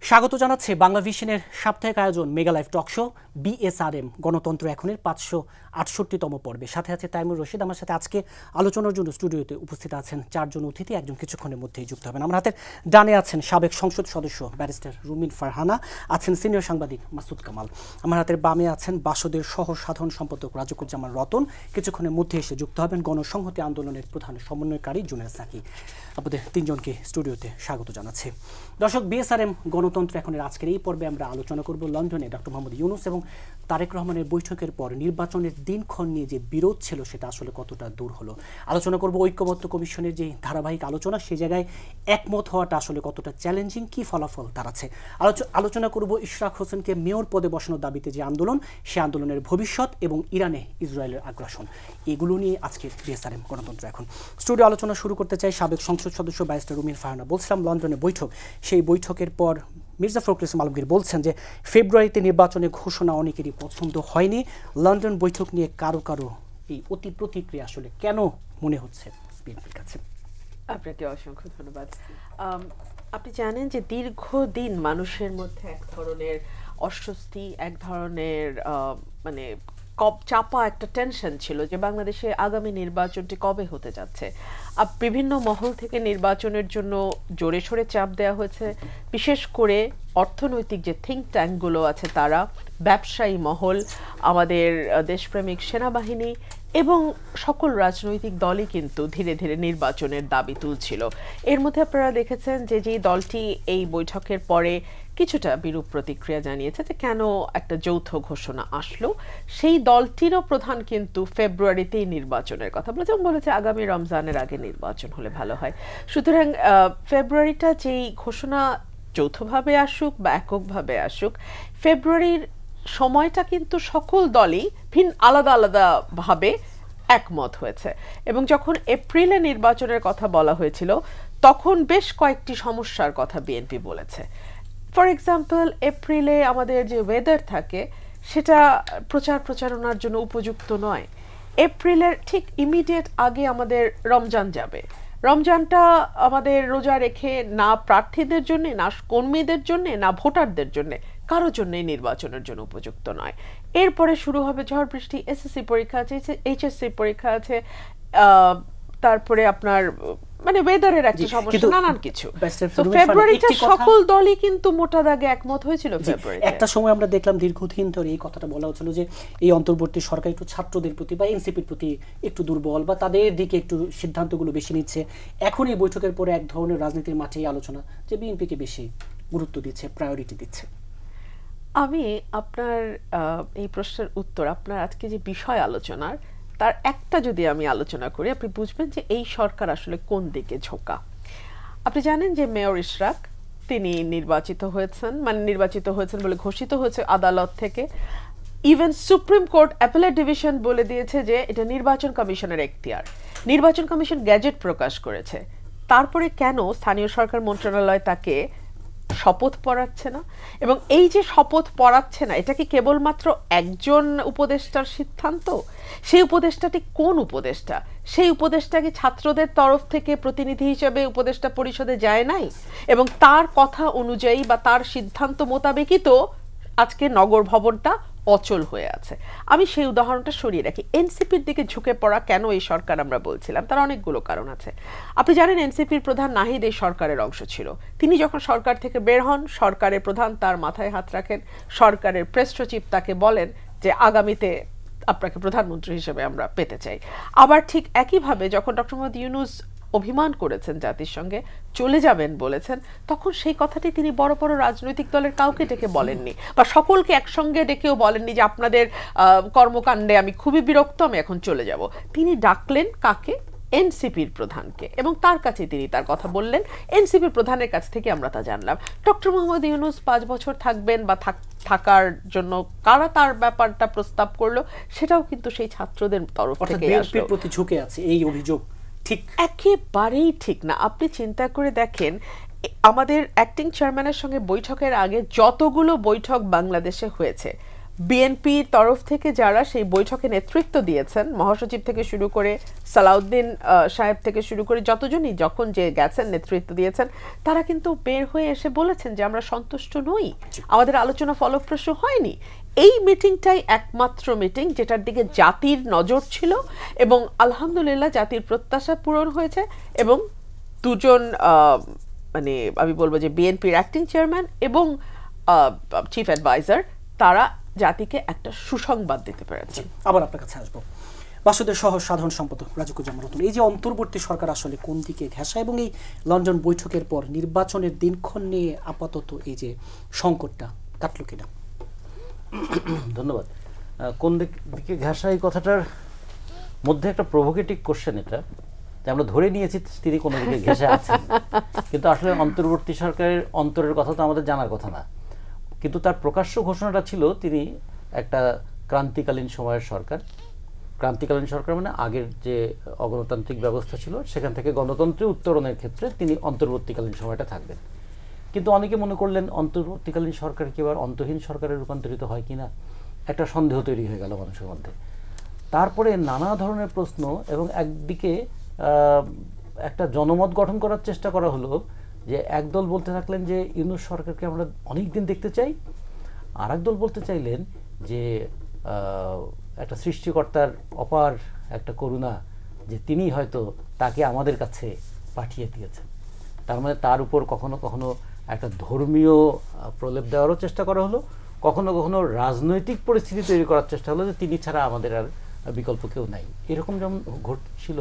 স্বাগত জানাচ্ছে বাংলা ভিশনের সাপ্তাহিক আয়োজন mega live talk show BSRM গণতন্ত্র এখনের 568তম পর্বে। সাথে আছে তাইমুর রশিদ। আমার সাথে আজকে আলোচনার জন্য স্টুডিওতে উপস্থিত আছেন চারজন অতিথি, একজন কিছুক্ষণের মধ্যেই যুক্ত হবেন। আমার হাতের ডানে আছেন সাবেক সংসদ সদস্য ব্যারিস্টার রুমিন ফারহানা, আছেন সিনিয়র সাংবাদিক মাসুদ কামাল। আমার হাতের বামে আছেন বাসদের সহ সাধারণ সম্পাদক রাজকুজ্জামান রতন, কিছুক্ষণের মধ্যে এসে যুক্ত হবেন গণসংহতি আন্দোলনের প্রধান সমন্বয়কারী জুনেদ সাকি। আপনাদের তিনজনকে স্টুডিওতে স্বাগত জানাচ্ছি। দর্শক, বিএসআরএম গণতন্ত্র এখনের আজকের এই পর্বে আমরা আলোচনা করব লন্ডনে ডক্টর মোহাম্মদ ইউনূস এবং তারেক রহমানের বৈঠকের পর নির্বাচনের দিনক্ষণ নিয়ে যে বিরোধ ছিল সেটা আসলে কতটা দূর হলো। আলোচনা করব ঐক্যবদ্ধ কমিশনের যে ধারাবাহিক আলোচনা, সেই জায়গায় একমত হওয়াটা আসলে কতটা চ্যালেঞ্জিং, কি ফলাফল দাঁড়াচ্ছে। আলোচনা করব ইশরাক হোসেনকে মেয়র পদে বসানোর দাবিতে যে আন্দোলন, সে আন্দোলনের ভবিষ্যৎ এবং ইরানে ইসরায়েলের আগ্রাসন, এগুলো নিয়ে আজকে বিএসআরএম গণতন্ত্র এখন। স্টুডিও আলোচনা শুরু করতে চাই সাবেক সংসদ সদস্য ব্যারিস্টার রুমিন ফারহানা। বলছিলাম লন্ডনে বৈঠক, সেই বৈঠকের পর মির্জা ফখরুল ইসলাম আলমগীর বলছেন যে ফেব্রুয়ারিতে নির্বাচনের ঘোষণা অনেকেরই পছন্দ হয়নি। লন্ডন বৈঠক নিয়ে কারো কারো এই অতি প্রতিক্রিয়া আসলে কেন মনে হচ্ছে বিএনপির কাছে? আপনাকে অসংখ্য ধন্যবাদ। আপনি জানেন যে দীর্ঘদিন মানুষের মধ্যে এক ধরনের অস্বস্তি, এক ধরনের মানে চাপা একটা টেনশন ছিল যে বাংলাদেশে আগামী নির্বাচনটি কবে হতে যাচ্ছে। বিভিন্ন মহল থেকে নির্বাচনের জন্য জোরে সোরে চাপ দেওয়া হয়েছে। বিশেষ করে অর্থনৈতিক যে থিঙ্ক ট্যাঙ্কগুলো আছে তারা, ব্যবসায়ী মহল, আমাদের দেশপ্রেমিক সেনাবাহিনী এবং সকল রাজনৈতিক দলই কিন্তু ধীরে ধীরে নির্বাচনের দাবি তুলছিল। এর মধ্যে আপনারা দেখেছেন যে যেই দলটি এই বৈঠকের পরে কিছুটা বিরূপ প্রতিক্রিয়া জানিয়েছে যে কেন একটা যৌথ ঘোষণা আসলো, সেই দলটিরও প্রধান কিন্তু ফেব্রুয়ারিতেই নির্বাচনের কথা বলেছে এবং বলেছে আগামী রমজানের আগে নির্বাচন হলে ভালো হয়। সুতরাং ফেব্রুয়ারিটা যেই ঘোষণা যৌথভাবে আসুক বা এককভাবে আসুক, ফেব্রুয়ারির সময়টা কিন্তু সকল দলই আলাদা আলাদাভাবে একমত হয়েছে। এবং যখন এপ্রিলে নির্বাচনের কথা বলা হয়েছিল তখন বেশ কয়েকটি সমস্যার কথা বিএনপি বলেছে। ফর এক্সাম্পল, এপ্রিলে আমাদের যে ওয়েদার থাকে সেটা প্রচারণার জন্য উপযুক্ত নয়। এপ্রিলের ঠিক ইমিডিয়েট আগে আমাদের রমজান যাবে। রমজানটা আমাদের রোজা রেখে না প্রার্থীদের জন্য, না কর্মীদের জন্য, না ভোটারদের জন্য, কারোর জন্যই নির্বাচনের জন্য উপযুক্ত নয়। এরপরে শুরু হবে ঝড় বৃষ্টি, এসএসসি পরীক্ষা আছে, এইচএসসি পরীক্ষা আছে, তারপরে আপনার মানে ওয়েদারের একটা সমস্যা, নানান কিছু। তো ফেব্রুয়ারিতে সকল দলই কিন্তু মোটা দাগে একমত হয়েছিল। ফেব্রুয়ারিতে একটা সময় আমরা দেখলাম দীর্ঘদিন ধরে এই কথাটা বলা হচ্ছিল যে এই অন্তর্বর্তী সরকার একটু ছাত্রদের প্রতি বা এনসিপির প্রতি একটু দুর্বল বা তাদের দিকে একটু সিদ্ধান্তগুলো বেশি নিচ্ছে। এখন এই বৈঠকের পরে এক ধরনের রাজনীতির মাঠে এই আলোচনা যে বিএনপিকে বেশি গুরুত্ব দিচ্ছে, প্রায়োরিটি দিচ্ছে। আমি আপনার এই প্রশ্নের উত্তর, আপনার আজকে যে বিষয় আলোচনার তার একটা যদি আমি আলোচনা করি, আপনি বুঝবেন যে এই সরকার আসলে কোন দিকে ঝোঁকা। আপনি জানেন যে মেয়র ইশরাক তিনি নির্বাচিত হয়েছেন বলে ঘোষিত হয়েছে আদালত থেকে। Even supreme court appellate division বলে দিয়েছে যে এটা নির্বাচন কমিশনের এখতিয়ার। নির্বাচন কমিশন গ্যাজেট প্রকাশ করেছে। তারপরে কেন স্থানীয় সরকার মন্ত্রণালয় তাকে শপথ পড়াচ্ছে না? এবং এই যে শপথ পড়াচ্ছে না, এটা কি কেবলমাত্র একজন উপদেষ্টার সিদ্ধান্ত? সেই উপদেষ্টাটি কোন উপদেষ্টা? সেই উপদেষ্টা কি ছাত্রদের তরফ থেকে প্রতিনিধি হিসেবে উপদেষ্টা পরিষদে যায় নাই? এবং তার কথা অনুযায়ী বা তার সিদ্ধান্ত মোতাবেকই তো আজকে নগর ভবনটা অচল হয়ে আছে। আমি সেই উদাহরণটা সরিয়ে রাখি। এনসিপির দিকে ঝুঁকে পড়া কেন এই সরকার আমরা বলছিলাম, তার অনেকগুলো কারণ আছে। আপনি জানেন এনসিপির প্রধান নাহিদ এই সরকারের অংশ ছিল। তিনি যখন সরকার থেকে বের হন, সরকারের প্রধান তার মাথায় হাত রাখেন, সরকারের প্রেস সচিব তাকে বলেন যে আগামীতে আপনাকে প্রধানমন্ত্রী হিসেবে আমরা পেতে চাই। আবার ঠিক একইভাবে যখন ডক্টর মোহাম্মদ ইউনূস অভিমান করেছেন, জাতির সঙ্গে চলে যাবেন বলেছেন, তখন সেই কথাটি তিনি বড় বড় রাজনৈতিক দলের কাউকে ডেকে বলেননি বা সকলকে একসঙ্গে ডেকেও বলেননি যে আপনাদের কর্মকাণ্ডে আমি খুবই বিরক্ত, আমি এখন চলে যাব। তিনি ডাকলেন কাকে? এনসিপির প্রধানকে, এবং তার কাছে তিনি তার কথা বললেন। এনসিপির প্রধানের কাছ থেকে আমরা তা জানলাম। ডক্টর মোহাম্মদ ইউনূস 5 বছর থাকবেন বা থাকার জন্য কারা তার ব্যাপারটা প্রস্তাব করলো, সেটাও কিন্তু সেই ছাত্রদের তরফ থেকে আসলো। প্রতি ঝুঁকে আছে এই অভিযোগ ঠিক একেবারেই ঠিক না। আপনি চিন্তা করে দেখেন, আমাদের অ্যাক্টিং চেয়ারম্যানের সঙ্গে বৈঠকের আগে যতগুলো বৈঠক বাংলাদেশে হয়েছে, বিএনপির তরফ থেকে যারা সেই বৈঠকে নেতৃত্ব দিয়েছেন, মহাসচিব থেকে শুরু করে সালাউদ্দিন সাহেব থেকে শুরু করে যতজনই যখন যে গেছেন নেতৃত্ব দিয়েছেন, তারা কিন্তু বের হয়ে এসে বলেছেন যে আমরা সন্তুষ্ট নই, আমাদের আলোচনা ফলপ্রসূ হয়নি। এই মিটিংটাই একমাত্র মিটিং যেটার দিকে জাতির নজর ছিল, এবং আলহামদুলিল্লাহ জাতির প্রত্যাশা পূরণ হয়েছে। এবং দুজন মানে আমি বলবো যে বিএনপির অ্যাক্টিং চেয়ারম্যান এবং চিফ অ্যাডভাইজার, তারা জাতিকে একটা সুসংবাদ দিতে পেরেছে। আবার আপনার কাছে আসবো। বাসুদেব সহ সাধারণ সম্পাদক রাজুকুজ্জামান রতন, এই যে অন্তর্বর্তী সরকার আসলে কোন দিকে ঘেঁষা, এবং এই লন্ডন বৈঠকের পর নির্বাচনের দিনক্ষণ নিয়ে আপাতত এই যে সংকটটা কাটল কিনা? ধন্যবাদ। কোন দিকে ঘেঁষা এই কথাটার মধ্যে একটা প্রভোকেটিভ কোশ্চেন এটা, যে আমরা ধরে নিয়েছি তিনি কোনো দিকে ঘেঁষে আছেন, কিন্তু আসলে অন্তর্বর্তী সরকারের অন্তরের কথা তো আমাদের জানার কথা না। কিন্তু তার প্রকাশ্য ঘোষণাটা ছিল তিনি একটা ক্রান্তিকালীন সময়ের সরকার। ক্রান্তিকালীন সরকার মানে আগের যে অগণতান্ত্রিক ব্যবস্থা ছিল সেখান থেকে গণতন্ত্রে উত্তরণের ক্ষেত্রে তিনি অন্তর্বর্তীকালীন সময়টা থাকবেন। কিন্তু অনেকে মনে করলেন অন্তর্বর্তীকালীন সরকার কি এবার অন্তহীন সরকারে রূপান্তরিত হয় কিনা, একটা সন্দেহ তৈরি হয়ে গেল মানুষের মধ্যে। তারপরে নানা ধরনের প্রশ্ন, এবং একদিকে একটা জনমত গঠন করার চেষ্টা করা হলো, যে একদল বলতে থাকলেন যে ইউনূস সরকারকে আমরা অনেক দিন দেখতে চাই, আর একদল বলতে চাইলেন যে একটা সৃষ্টিকর্তার অপার একটা করুণা, যে তিনি হয়তো তাকে আমাদের কাছে পাঠিয়ে দিয়েছেন। তার মানে তার উপর কখনো কখনো একটা ধর্মীয় প্রলেপ দেওয়ারও চেষ্টা করা হলো, কখনো কখনো রাজনৈতিক পরিস্থিতি তৈরি করার চেষ্টা হলো যে তিনি ছাড়া আমাদের আর বিকল্প কেউ নাই। এরকম যেমন ঘটছিল,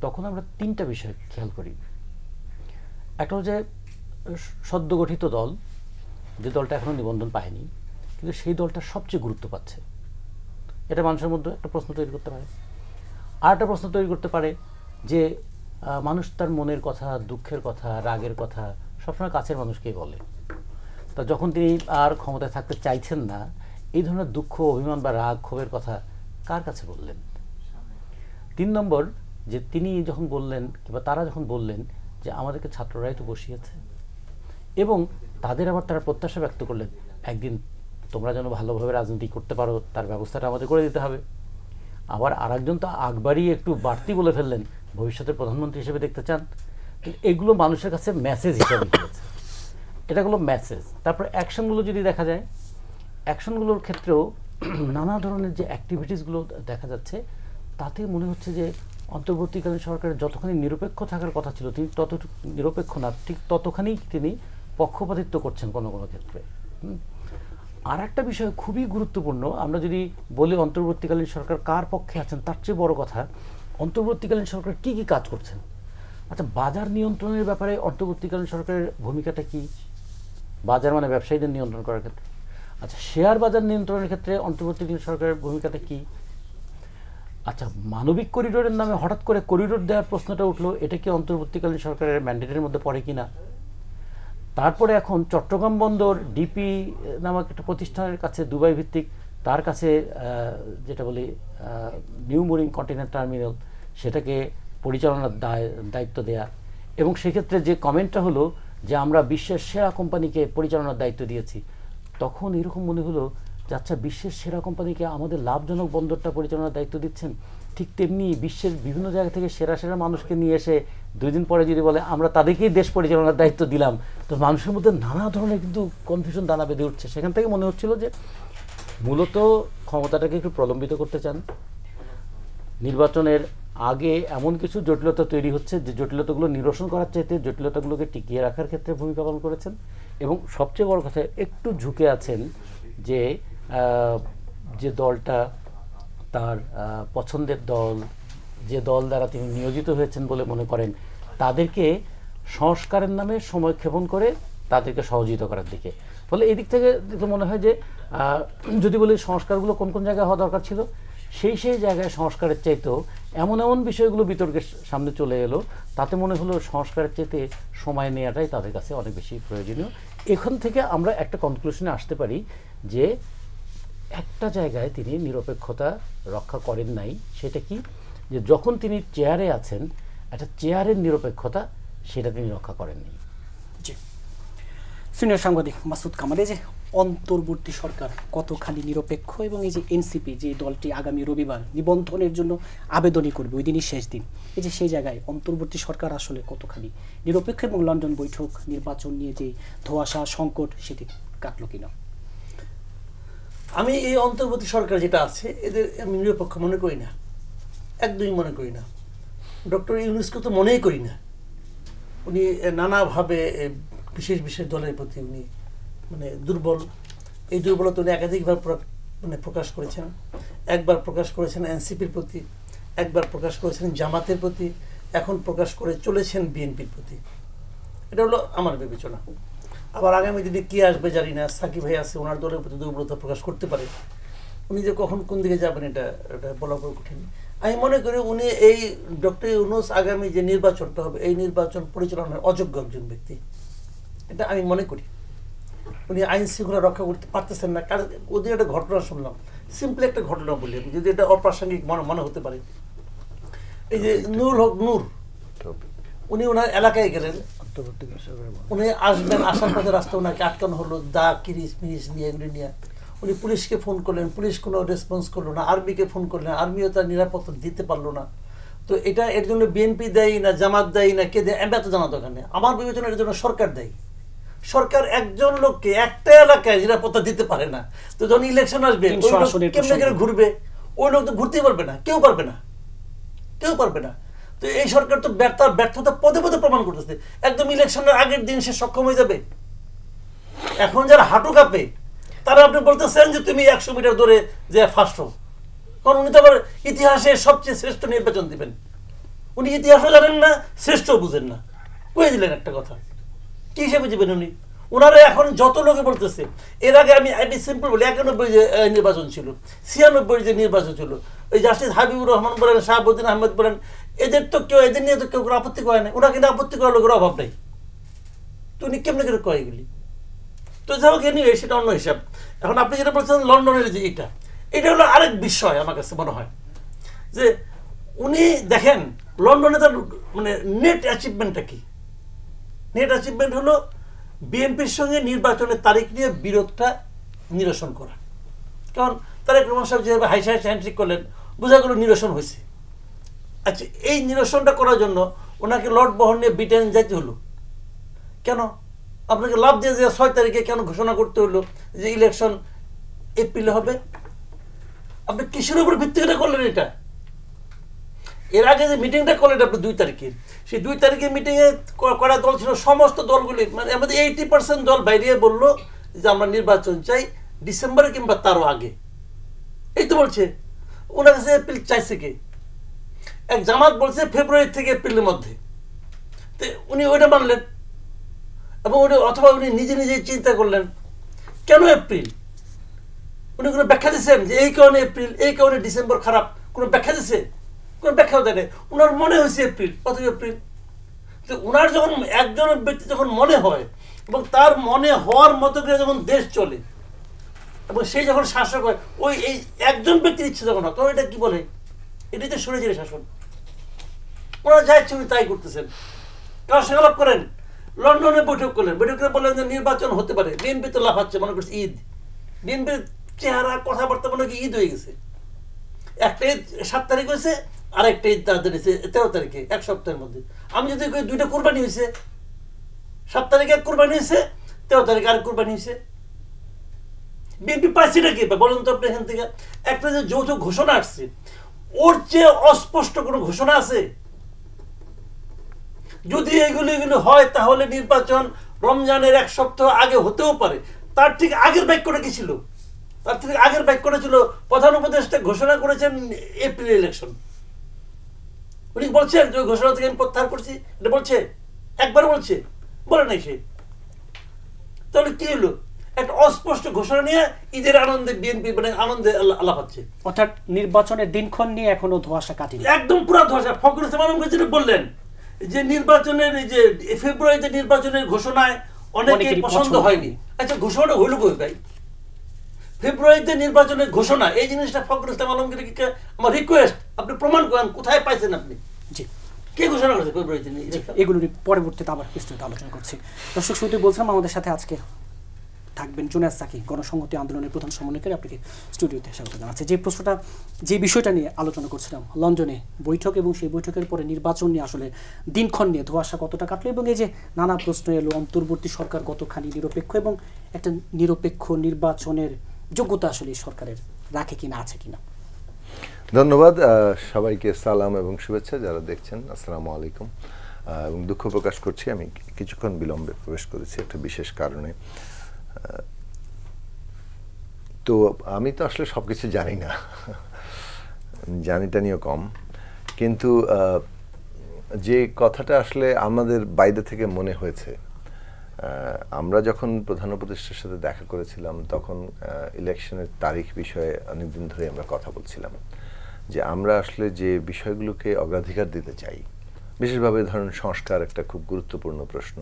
তখন আমরা তিনটা বিষয় খেয়াল করি। একটা হচ্ছে সদ্য গঠিত দল, যে দলটা এখনো নিবন্ধন পায়নি, কিন্তু সেই দলটা সবচেয়ে গুরুত্ব পাচ্ছে, এটা মানুষের মধ্যে একটা প্রশ্ন তৈরি করতে পারে। আর একটা প্রশ্ন তৈরি করতে পারে যে মানুষ তার মনের কথা, দুঃখের কথা, রাগের কথা সবসময় কাছের মানুষকেই বলে, তা যখন তিনি আর ক্ষমতায় থাকতে চাইছেন না, এই ধরনের দুঃখ, অভিমান বা রাগ, ক্ষোভের কথা কার কাছে বললেন? 3 নম্বর, যে তিনি যখন বললেন, কিংবা তারা যখন বললেন যে আমাদেরকে ছাত্ররাই তো বসিয়েছে, এবং তাদের আবার তারা প্রত্যাশা ব্যক্ত করলেন একদিন তোমরা যেন ভালোভাবে রাজনীতি করতে পারো, তার ব্যবস্থাটা আমাদের করে দিতে হবে। আবার আরেকজন তো আগবারই একটু বাড়তি বলে ফেললেন ভবিষ্যতের প্রধানমন্ত্রী হিসেবে দেখতে চান। এগুলো মানুষের কাছে মেসেজ হিসেবে গিয়েছে, এটাগুলো মেসেজ। তারপর অ্যাকশনগুলো যদি দেখা যায়, অ্যাকশনগুলোর ক্ষেত্রেও নানা ধরনের যে অ্যাক্টিভিটিসগুলো দেখা যাচ্ছে, তাতে মনে হচ্ছে যে অন্তর্বর্তীকালীন সরকারের যতখানি নিরপেক্ষ থাকার কথা ছিল তিনি ততটুকু নিরপেক্ষ না, ঠিক ততখানি তিনি পক্ষপাতিত্ব করছেন কোনো কোনো ক্ষেত্রে। আর একটা বিষয় খুবই গুরুত্বপূর্ণ, আমরা যদি বলি অন্তর্বর্তীকালীন সরকার কার পক্ষে আছেন, তার চেয়ে বড় কথা অন্তর্বর্তীকালীন সরকার কি কি কাজ করছেন। আচ্ছা, বাজার নিয়ন্ত্রণের ব্যাপারে অন্তর্বর্তীকালীন সরকারের ভূমিকাটা কি? বাজার মানে ব্যবসায়ীদের নিয়ন্ত্রণ করার ক্ষেত্রে। আচ্ছা, শেয়ার বাজার নিয়ন্ত্রণের ক্ষেত্রে অন্তর্বর্তীকালীন সরকারের ভূমিকাটা কি? আচ্ছা, মানবিক করিডোরের নামে হঠাৎ করে করিডোর দেওয়ার প্রশ্নটা উঠলো, এটা কি অন্তর্বর্তীকালীন সরকারের ম্যান্ডেটের মধ্যে পড়ে কিনা? তারপরে এখন চট্টগ্রাম বন্দর ডিপি নামক একটা প্রতিষ্ঠানের কাছে, দুবাই ভিত্তিক, তার কাছে যেটা বলি নিউ মুরিং কন্টেইনার টার্মিনাল, সেটাকে পরিচালনার দায়িত্ব দেয়া, এবং সেক্ষেত্রে যে কমেন্টটা হলো যে আমরা বিশ্বের সেরা কোম্পানিকে পরিচালনার দায়িত্ব দিয়েছি, তখন এরকম মনে হলো যে আচ্ছা, বিশ্বের সেরা কোম্পানিকে আমাদের লাভজনক বন্দরটা পরিচালনার দায়িত্ব দিচ্ছেন, ঠিক তেমনি বিশ্বের বিভিন্ন জায়গা থেকে সেরা সেরা মানুষকে নিয়ে এসে 2 দিন পরে যদি বলে আমরা তাদেরকেই দেশ পরিচালনার দায়িত্ব দিলাম, তো মানুষের মধ্যে নানা ধরনের কিন্তু কনফিউশন দানা বেঁধে উঠছে। সেখান থেকে মনে হচ্ছিল যে মূলত ক্ষমতাটাকে একটু প্রলম্বিত করতে চান। নির্বাচনের আগে এমন কিছু জটিলতা তৈরি হচ্ছে, যে জটিলতাগুলো নিরসন করার চাইতে জটিলতাগুলোকে টিকিয়ে রাখার ক্ষেত্রে ভূমিকা পালন করেছেন, এবং সবচেয়ে বড় কথা একটু ঝুঁকে আছেন যে যে দলটা তার পছন্দের দল, যে দল দ্বারা তিনি নিয়োজিত হয়েছেন বলে মনে করেন, তাদেরকে সংস্কারের নামে সময়ক্ষেপণ করে তাদেরকে সহযোগিতা করার দিকে। ফলে এই দিক থেকে মনে হয় যে যদি বলি সংস্কারগুলো কোন কোন জায়গায় হওয়া দরকার ছিল, সেই জায়গায় সংস্কারের চাইতেও এমন এমন বিষয়গুলো বিতর্কের সামনে চলে এলো, তাতে মনে হলো সংস্কারের চাইতে সময় নেওয়াটাই তাদের কাছে অনেক বেশি প্রয়োজনীয়। এখান থেকে আমরা একটা কনক্লুশনে আসতে পারি যে একটা জায়গায় তিনি নিরপেক্ষতা রক্ষা করেন নাই। সেটা কি? যে যখন তিনি চেয়ারে আছেন, একটা চেয়ারের নিরপেক্ষতা সেটা তিনি রক্ষা করেননি। সিনিয়র সাংবাদিক মাসুদ কামাল, এই যে অন্তর্বর্তী সরকার কতখানি নিরপেক্ষ এবং এই যে এনসিপি যে দলটি আগামী রবিবার নিবন্ধনের জন্য আবেদনই করবে, ওই দিনই শেষ দিন, এই যে সেই জায়গায় অন্তর্বর্তী সরকার আসলে কতখানি নিরপেক্ষ এবং লন্ডন বৈঠক নির্বাচন নিয়ে যে ধোঁয়াশা সংকট সেটি কাটলো কিনা? আমি এই অন্তর্বর্তী সরকার যেটা আছে এদের আমি নিরপেক্ষ মনে করি না, একদমই মনে করি না। ডক্টর ইউনূসকে তো মনেই করি না। উনি নানাভাবে বিশেষ বিশেষ দলের প্রতি উনি মানে দুর্বল। এই দুর্বলতা উনি একাধিকবার মানে প্রকাশ করেছেন। একবার প্রকাশ করেছেন এনসিপির প্রতি, একবার প্রকাশ করেছেন জামাতের প্রতি, এখন প্রকাশ করে চলেছেন বিএনপির প্রতি। এটা হলো আমার বিবেচনা। আবার আগামী দিনে কী আসবে জানি না। সাকিব ভাই আছে, ওনার দলের প্রতি দুর্বলতা প্রকাশ করতে পারে। উনি যে কখন কোন দিকে যাবেন এটা বলা কঠিন। আমি মনে করি উনি এই ডক্টর ইউনূস আগামী যে নির্বাচনটা হবে এই নির্বাচন পরিচালনার অযোগ্য একজন ব্যক্তি, এটা আমি মনে করি। উনি আইন শৃঙ্খলা রক্ষা করতে পারতেছেন না। কারণ ওদের একটা ঘটনা শুনলাম, সিম্পলি একটা ঘটনা বলি, যদি এটা অপ্রাসঙ্গিক মনে হতে পারে। এই যে নুরুল হক নূর, উনি ওনার এলাকায় গেলেন, উনি আসবেন, আসার পথে রাস্তা ওনাকে আটকানো হলো, দা কিরিশ মিরিশ নিয়ে এগুলি নিয়ে। উনি পুলিশকে ফোন করলেন, পুলিশ কোনো রেসপন্স করলো না। আর্মিকে ফোন করলেন, আর্মিও তার নিরাপত্তা দিতে পারলো না। তো এটা এর জন্য বিএনপি দেয় না জামাত দেয় না কে দেয় এত জানা দরকার নেই। আমার বিবেচনা এর জন্য সরকার দেয়। সরকার একজন লোককে একটা এলাকায় নিরাপত্তা দিতে পারে না, তো যখন ইলেকশন আসবে কেমনে করে ঘুরবে? ওই লোক তো ঘুরতেই পারবে না, কেউ পারবে না, কেউ পারবে না। তো এই সরকার তো ব্যর্থতা পদে পদে প্রমাণ করতেছে। একদম ইলেকশনের আগের দিন সে সক্ষম হয়ে যাবে। এখন যারা হাঁটু কাঁপে তারা আপনি বলতেছেন যে তুমি 100 মিটার দৌড়ে যে ফার্স্ট হও, কারণ উনি তো আবার ইতিহাসে সবচেয়ে শ্রেষ্ঠ নির্বাচন দিবেন। উনি ইতিহাসও জানেন না, শ্রেষ্ঠ বুঝেন না। কয়ে দিলেন একটা কথা, কি হিসেবে দিবেন উনি? ওনারা এখন যত লোকে বলতেছে, এর আগে আমি সিম্পল বলি, 91 যে নির্বাচন ছিল, 96 যে নির্বাচন ছিল, ওই জাস্টিস হাবিবুর রহমান বলেন, শাহাবুদ্দিন আহমেদ বলেন, এদের নিয়ে তো কেউ কোনো আপত্তি করে না। ওরা কিন্তু আপত্তি করার লোকের অভাব নেই। তো উনি কেমনি করে কয় এগুলি? তো যাই হোক, নিয়ে সেটা অন্য হিসাব। এখন আপনি যেটা বলছেন লন্ডনের যে এটা হলো আরেক বিষয়। আমার কাছে মনে হয় যে উনি দেখেন লন্ডনে তার মানে নেট অ্যাচিভমেন্টটা কি? নেট অ্যাচিভমেন্ট হলো বিএনপির সঙ্গে নির্বাচনের তারিখ নিয়ে বিরোধটা নিরসন করা। কারণ তারেক রহমান সাহেব যেভাবে হ্যান্ডশেক করলেন, বোঝা গেল নিরসন হয়েছে। আচ্ছা, এই নিরসনটা করার জন্য ওনাকে লর্ড বহন নিয়ে ব্রিটেন যাইতে হলো কেন? আপনাকে লাভ দিয়ে যে 6 তারিখে কেন ঘোষণা করতে হলো যে ইলেকশন এপ্রিলে হবে? আপনি কিসের উপর ভিত্তি করে করলেন এটা? এর আগে যে মিটিংটা করলেন আপনি 2 তারিখে, সেই 2 তারিখে মিটিংয়ে করা দল ছিল সমস্ত দলগুলি, মানে আমাদের 80% দল বাইরে বললো যে আমরা নির্বাচন চাই ডিসেম্বরে কিংবা তারও আগে। এই তো বলছে। ওনার কাছে এপ্রিল চাইছে কে? এক জামাত বলছে ফেব্রুয়ারি থেকে এপ্রিলের মধ্যে। তো উনি ওইটা মানলেন, এবং ওটা অথবা উনি নিজে নিজেই চিন্তা করলেন কেন এপ্রিল। উনি কোনো ব্যাখ্যা দিচ্ছেন যে এই কারণে এপ্রিল, এই কারণে ডিসেম্বর খারাপ? কোনো ব্যাখ্যা দিচ্ছে? কোনো ব্যাখ্যাও দেয় নাই। ওনার মনে হয়েছে এপ্রিল, অথচ এপ্রিল। তো ওনার যখন একজন ব্যক্তি যখন মনে হয় এবং তার মনে হওয়ার মতো করে যখন দেশ চলে এবং সেই যখন শাসক হয়, ওই এই একজন ব্যক্তির ইচ্ছে যখন হয়, তখন এটা কি বলে? এটাই তো সরে শাসন। ওনারা যা ইচ্ছে উনি তাই করতেছেন। কারণ সংলাপ করেন, লন্ডনে বৈঠক করলেন, বৈঠক করে বললেন যে নির্বাচন হতে পারে। বিএনপি তো লাফাচ্ছে, মনে করছে ঈদ। বিএনপির চেহারা কথাবার্তা মনে হয় ঈদ হয়ে গেছে। একটা ঈদ 7 তারিখ হয়েছে, আর একটা ঈদ তাদের 13 তারিখে, 1 সপ্তাহের মধ্যে। আমি যদি কই 2টা কোরবানি হয়েছে, 7 তারিখে এক কোরবানি হয়েছে, 13 তারিখে আরেক কোরবানি হয়েছে। বিএনপি পাইছিটা কি বলুন তো আপনি? এখান থেকে একটা যে যৌথ ঘোষণা আসছে, ওর চেয়ে অস্পষ্ট কোনো ঘোষণা আছে? যদি এগুলো হয় তাহলে নির্বাচন রমজানের 1 সপ্তাহ আগে হতেও পারে। তার ঠিক আগের বাক্যটা কি ছিল? তার ঠিক আগের বাক্যটা ছিল প্রধান উপদেষ্টা ঘোষণা করেছেন এপ্রিল ইলেকশন। উনি বলছেন যে ওই ঘোষণা থেকে আমি প্রত্যাহার করছি, এটা বলছে? একবার বলছে? বলে নাই সে। তাহলে কি হলো? একটা অস্পষ্ট ঘোষণা নিয়ে ঈদের আনন্দে বিএনপি মানে আনন্দে আলাপ হচ্ছে। অর্থাৎ নির্বাচনের দিনক্ষণ নিয়ে এখনো ধোঁয়াশা কাটেনি, একদম পুরো ধোঁয়াশা। ফখরুল ইসলাম আলমগীর যেটা বললেন যে নির্বাচনের যে ফেব্রুয়ারিতে নির্বাচনের ঘোষণায় অনেকের পছন্দ হয়নি। আচ্ছা, ঘোষণাটা হইল কই ভাই? ফেব্রুয়ারিতে নির্বাচনের ঘোষণা, এই জিনিসটা ফখরুল ইসলাম আলমগীরকে আমার রিকোয়েস্ট, আপনি প্রমাণ করেন কোথায় পাইছেন আপনি? জি, কে ঘোষণা করেছে ফেব্রুয়ারিতে এগুলো নিয়ে পরবর্তীতে আবার বিস্তারিত আলোচনা করছি। দর্শক শুরুতে বলছিলাম আমাদের সাথে আজকে থাকবেন জুনায়েদ সাকি, গণসংহতি আন্দোলনের প্রধান সমন্বয়কারী। আপনাকে স্টুডিওতে স্বাগত জানাচ্ছি। যে বিষয়টা নিয়ে আলোচনা করছিলাম, লন্ডনে বৈঠক এবং সেই বৈঠকের পরে নির্বাচন নিয়ে আসলে দিনক্ষণ নিয়ে ধোঁয়াশা কতটা কাটলো, এবং এই যে নানা প্রশ্ন এলো, অন্তর্বর্তী সরকার কতখানি নিরপেক্ষ এবং একটা নিরপেক্ষ নির্বাচনের যোগ্যতা আসলে এই সরকারের রাখে কিনা, আছে কিনা। ধন্যবাদ সবাইকে, সালাম এবং শুভেচ্ছা যারা দেখছেন, আসসালামু আলাইকুম। এবং দুঃখ প্রকাশ করছি আমি কিছুক্ষণ বিলম্বে প্রবেশ করেছি একটা বিশেষ কারণে। তো আমি তো আসলে সব কিছু জানি না, জানিটা নিয়েও কম, কিন্তু যে কথাটা আসলে আমাদের বাইরে থেকে মনে হয়েছে, আমরা যখন প্রধান উপদেষ্টার সাথে দেখা করেছিলাম তখন ইলেকশনের তারিখ বিষয়ে অনেকদিন ধরে আমরা কথা বলছিলাম যে আমরা আসলে যে বিষয়গুলোকে অগ্রাধিকার দিতে চাই, বিশেষভাবে ধরুন সংস্কার একটা খুব গুরুত্বপূর্ণ প্রশ্ন,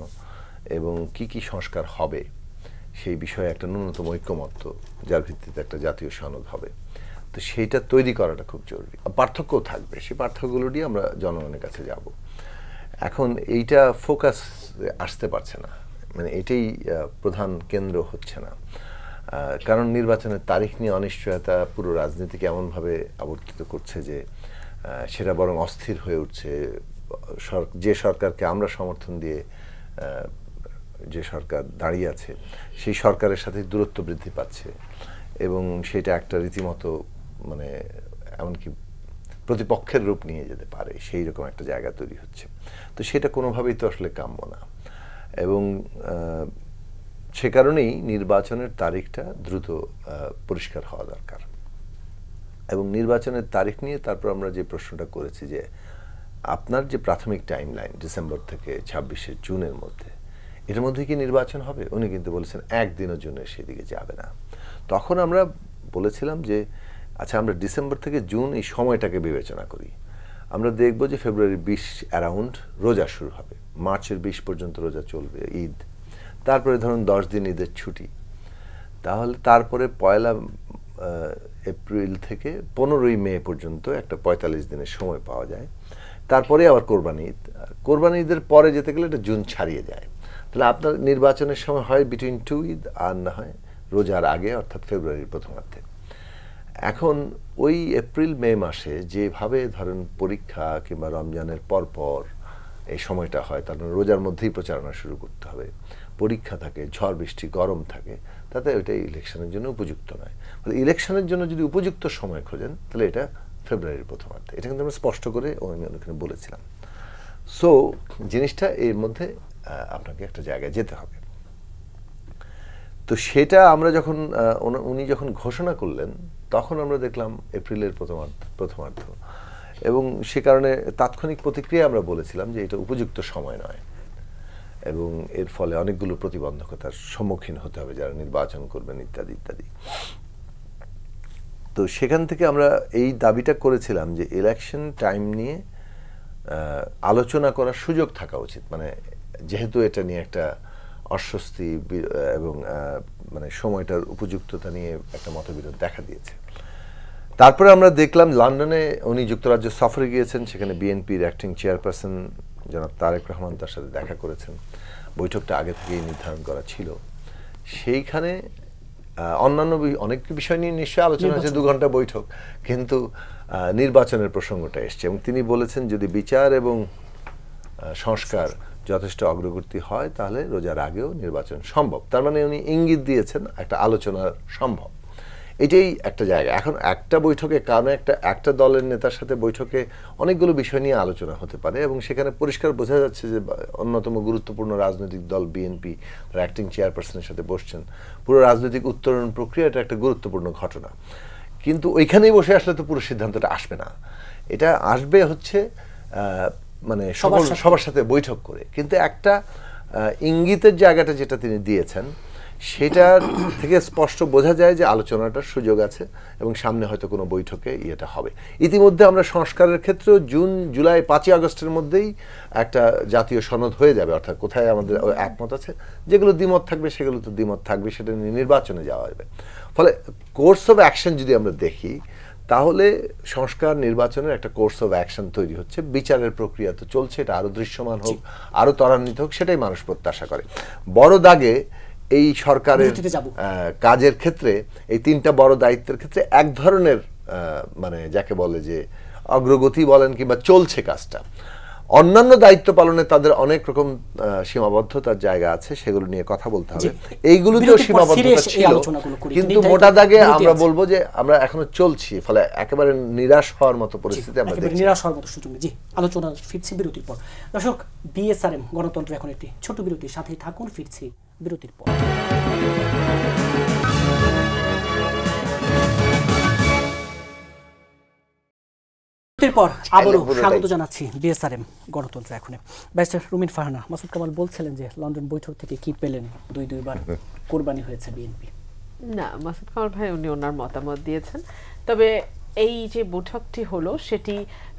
এবং কি কি সংস্কার হবে সেই বিষয়ে একটা ন্যূনতম ঐক্যমত্য যার ভিত্তিতে একটা জাতীয় সনদ হবে। তো সেইটা তৈরি করাটা খুব জরুরি। পার্থক্যও থাকবে, সেই পার্থক্যগুলো নিয়ে আমরা জনগণের কাছে যাব। এখন এইটা ফোকাস আসতে পারছে না, মানে এটাই প্রধান কেন্দ্র হচ্ছে না, কারণ নির্বাচনের তারিখ নিয়ে অনিশ্চয়তা পুরো রাজনীতিকে এমনভাবে আবর্তিত করছে যে সেটা বরং অস্থির হয়ে উঠছে। যে সরকারকে আমরা সমর্থন দিয়ে যে সরকার দাঁড়িয়ে আছে সেই সরকারের সাথে দূরত্ব বৃদ্ধি পাচ্ছে, এবং সেটা একটা রীতিমতো মানে এমনকি প্রতিপক্ষের রূপ নিয়ে যেতে পারে, সেই রকম একটা জায়গা তৈরি হচ্ছে। তো সেটা কোনোভাবেই তো আসলে কাম্য না, এবং সে কারণেই নির্বাচনের তারিখটা দ্রুত পরিষ্কার হওয়া দরকার। এবং নির্বাচনের তারিখ নিয়ে তারপর আমরা যে প্রশ্নটা করেছি যে আপনার যে প্রাথমিক টাইম লাইন ডিসেম্বর থেকে 26শে জুনের মধ্যে, এটার মধ্যে কি নির্বাচন হবে? উনি কিন্তু বলেছেন একদিনের জন্য সেদিকে যাবে না। তখন আমরা বলেছিলাম যে আচ্ছা, আমরা ডিসেম্বর থেকে জুন এই সময়টাকে বিবেচনা করি, আমরা দেখব যে ফেব্রুয়ারি 20 অ্যারাউন্ড রোজা শুরু হবে, মার্চের 20 পর্যন্ত রোজা চলবে, ঈদ, তারপরে ধরুন 10 দিন ঈদের ছুটি, তাহলে তারপরে 1 এপ্রিল থেকে 15ই মে পর্যন্ত একটা 45 দিনের সময় পাওয়া যায়। তারপরে আবার কোরবানি ঈদ, কোরবানি ঈদের পরে যেতে গেলে এটা জুন ছাড়িয়ে যায়। তাহলে আপনার নির্বাচনের সময় হয় বিটুইন 2 ঈদ, আর না হয় রোজার আগে অর্থাৎ ফেব্রুয়ারির প্রথমার্ধে। এখন ওই এপ্রিল মে মাসে যেভাবে ধরেন পরীক্ষা কিংবা রমজানের পরপর এই সময়টা হয়, তার রোজার মধ্যেই প্রচারণা শুরু করতে হবে, পরীক্ষা থাকে, ঝড় বৃষ্টি গরম থাকে, তাতে ওইটা ইলেকশনের জন্য উপযুক্ত নয়। ইলেকশনের জন্য যদি উপযুক্ত সময় খোঁজেন তাহলে এটা ফেব্রুয়ারির প্রথমার্ধে, এটা কিন্তু আমরা স্পষ্ট করে ওখানে বলেছিলাম। সো জিনিসটা এর মধ্যে আপনাকে একটা জায়গায় যেতে হবে। তো সেটা আমরা যখন উনি যখন ঘোষণা করলেন তখন আমরা দেখলাম এপ্রিলের প্রথমার্ধ, এবং সে কারণে তাৎক্ষণিক প্রতিক্রিয়া আমরা বলেছিলাম যে এটা উপযুক্ত সময় নয়, এবং এর ফলে অনেকগুলো প্রতিবন্ধকতার সম্মুখীন হতে হবে যারা নির্বাচন করবেন ইত্যাদি ইত্যাদি। তো সেখান থেকে আমরা এই দাবিটা করেছিলাম যে ইলেকশন টাইম নিয়ে আলোচনা করার সুযোগ থাকা উচিত, মানে যেহেতু এটা নিয়ে একটা অস্বস্তি এবং মানে সময়টার উপযুক্ততা নিয়ে একটা মতবিরোধ দেখা দিয়েছে। তারপরে আমরা দেখলাম লন্ডনে উনি যুক্তরাজ্য সফরে গিয়েছেন, সেখানে বিএনপির অ্যাক্টিং চেয়ারপারসন জনাব তারেক রহমান তার সাথে দেখা করেছেন, বৈঠকটা আগে থেকেই নির্ধারণ করা ছিল। সেইখানে অন্যান্য অনেক বিষয় নিয়ে নিশ্চয়ই আলোচনা হয়েছে, 2 ঘন্টা বৈঠক, কিন্তু নির্বাচনের প্রসঙ্গটা এসছে, এবং তিনি বলেছেন যদি বিচার এবং সংস্কার যথেষ্ট অগ্রগতি হয় তাহলে রোজার আগেও নির্বাচন সম্ভব। তার মানে উনি ইঙ্গিত দিয়েছেন একটা আলোচনা সম্ভব। এটাই একটা জায়গা। এখন একটা বৈঠকে কারণ একটা দলের নেতার সাথে বৈঠকে অনেকগুলো বিষয় নিয়ে আলোচনা হতে পারে, এবং সেখানে পরিষ্কার বোঝা যাচ্ছে যে অন্যতম গুরুত্বপূর্ণ রাজনৈতিক দল বিএনপি তার অ্যাক্টিং চেয়ারপারসনের সাথে বসছেন। পুরো রাজনৈতিক উত্তরণ প্রক্রিয়াটা একটা গুরুত্বপূর্ণ ঘটনা, কিন্তু ওইখানেই বসে আসলে তো পুরো সিদ্ধান্তটা আসবে না, এটা আসবে হচ্ছে মানে সবার সাথে বৈঠক করে। কিন্তু একটা ইঙ্গিতের জায়গাটা যেটা তিনি দিয়েছেন সেটার থেকে স্পষ্ট বোঝা যায় যে আলোচনাটার সুযোগ আছে, এবং সামনে হয়তো কোনো বৈঠকে ইয়েটা হবে। ইতিমধ্যে আমরা সংস্কারের ক্ষেত্রেও জুন জুলাই 5ই আগস্টের মধ্যেই একটা জাতীয় সনদ হয়ে যাবে, অর্থাৎ কোথায় আমাদের একমত আছে, যেগুলো দ্বিমত থাকবে সেগুলো তো দ্বিমত থাকবে, সেটা নিয়ে নির্বাচনে যাওয়া যাবে। ফলে কোর্স অফ অ্যাকশন যদি আমরা দেখি তাহলে সংস্কার নির্বাচনের একটা কোর্স অফ অ্যাকশন তৈরি হচ্ছে, বিচারের প্রক্রিয়া তো চলছে, এটা আরো দৃশ্যমান হোক, আরো ত্বরান্বিত হোক, সেটাই মানুষ প্রত্যাশা করে। বড় দাগে এই সরকারের কাজের ক্ষেত্রে, এই 3টা বড় দায়িত্বের ক্ষেত্রে এক ধরনের মানে যাকে বলে যে অগ্রগতি বলেন কিংবা চলছে কাজটা। অন্যান্য দায়িত্ব পালনে তাদের অনেক রকম সীমাবদ্ধতার জায়গা আছে, সেগুলো নিয়ে কথা বলতে হবে। এইগুলোতেও সীমাবদ্ধতা ছিল, কিন্তু মোটা দাগে আমরা বলবো যে আমরা এখনো চলছি, ফলে একেবারে নিরাশ হওয়ার মতো পরিস্থিতি আমরা দেখছি। নিরাশ হওয়ার মতো সুযোগ নেই। জি, আলোচনা ফিরছি বিরতির পর। দর্শক, বিএসআরএম গণতন্ত্র এখন একটি ছোট বিরতির সাথেই থাকুন, ফিরছি বিরতির পর। পর আবারও স্বাগত জানাচ্ছি বিএসআরএম গণতন্ত্র এখনে। ব্যারিস্টার রুমিন ফারহানা, মাসুদ কামাল বলছিলেন যে লন্ডন বৈঠক থেকে কি পেলেন, দুইবার কোরবানি হয়েছে বিএনপি। না, মাসুদ কামাল ভাই উনি ওনার মতামত দিয়েছেন, তবে এই যে বৈঠকটি হলো সেটি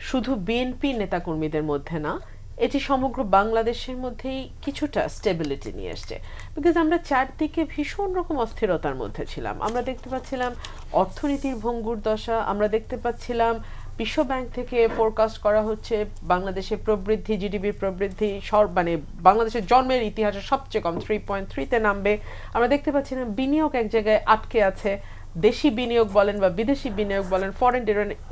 শুধু বিএনপি নেতাকর্মীদের মধ্যে না, এটি সমগ্র বাংলাদেশের মধ্যেই কিছুটা স্টেবিলিটি নিয়ে এসছে। বিকজ আমরা চারদিকে ভীষণ রকম অস্থিরতার মধ্যে ছিলাম। আমরা দেখতে পাচ্ছিলাম অর্থনীতির ভঙ্গুর দশা, আমরা দেখতে পাচ্ছিলাম বিশ্ব ব্যাংক থেকে ফোরকাস্ট করা হচ্ছে বাংলাদেশের প্রবৃদ্ধি, জিডিপির প্রবৃদ্ধি মানে বাংলাদেশের জন্মের ইতিহাসে সবচেয়ে কম 3.3-তে নামবে। আমরা দেখতে পাচ্ছিলাম বিনিয়োগ এক জায়গায় আটকে আছে, দেশি বিনিয়োগ বলেন বা বিদেশি বিনিয়োগ বলেন, ফরেন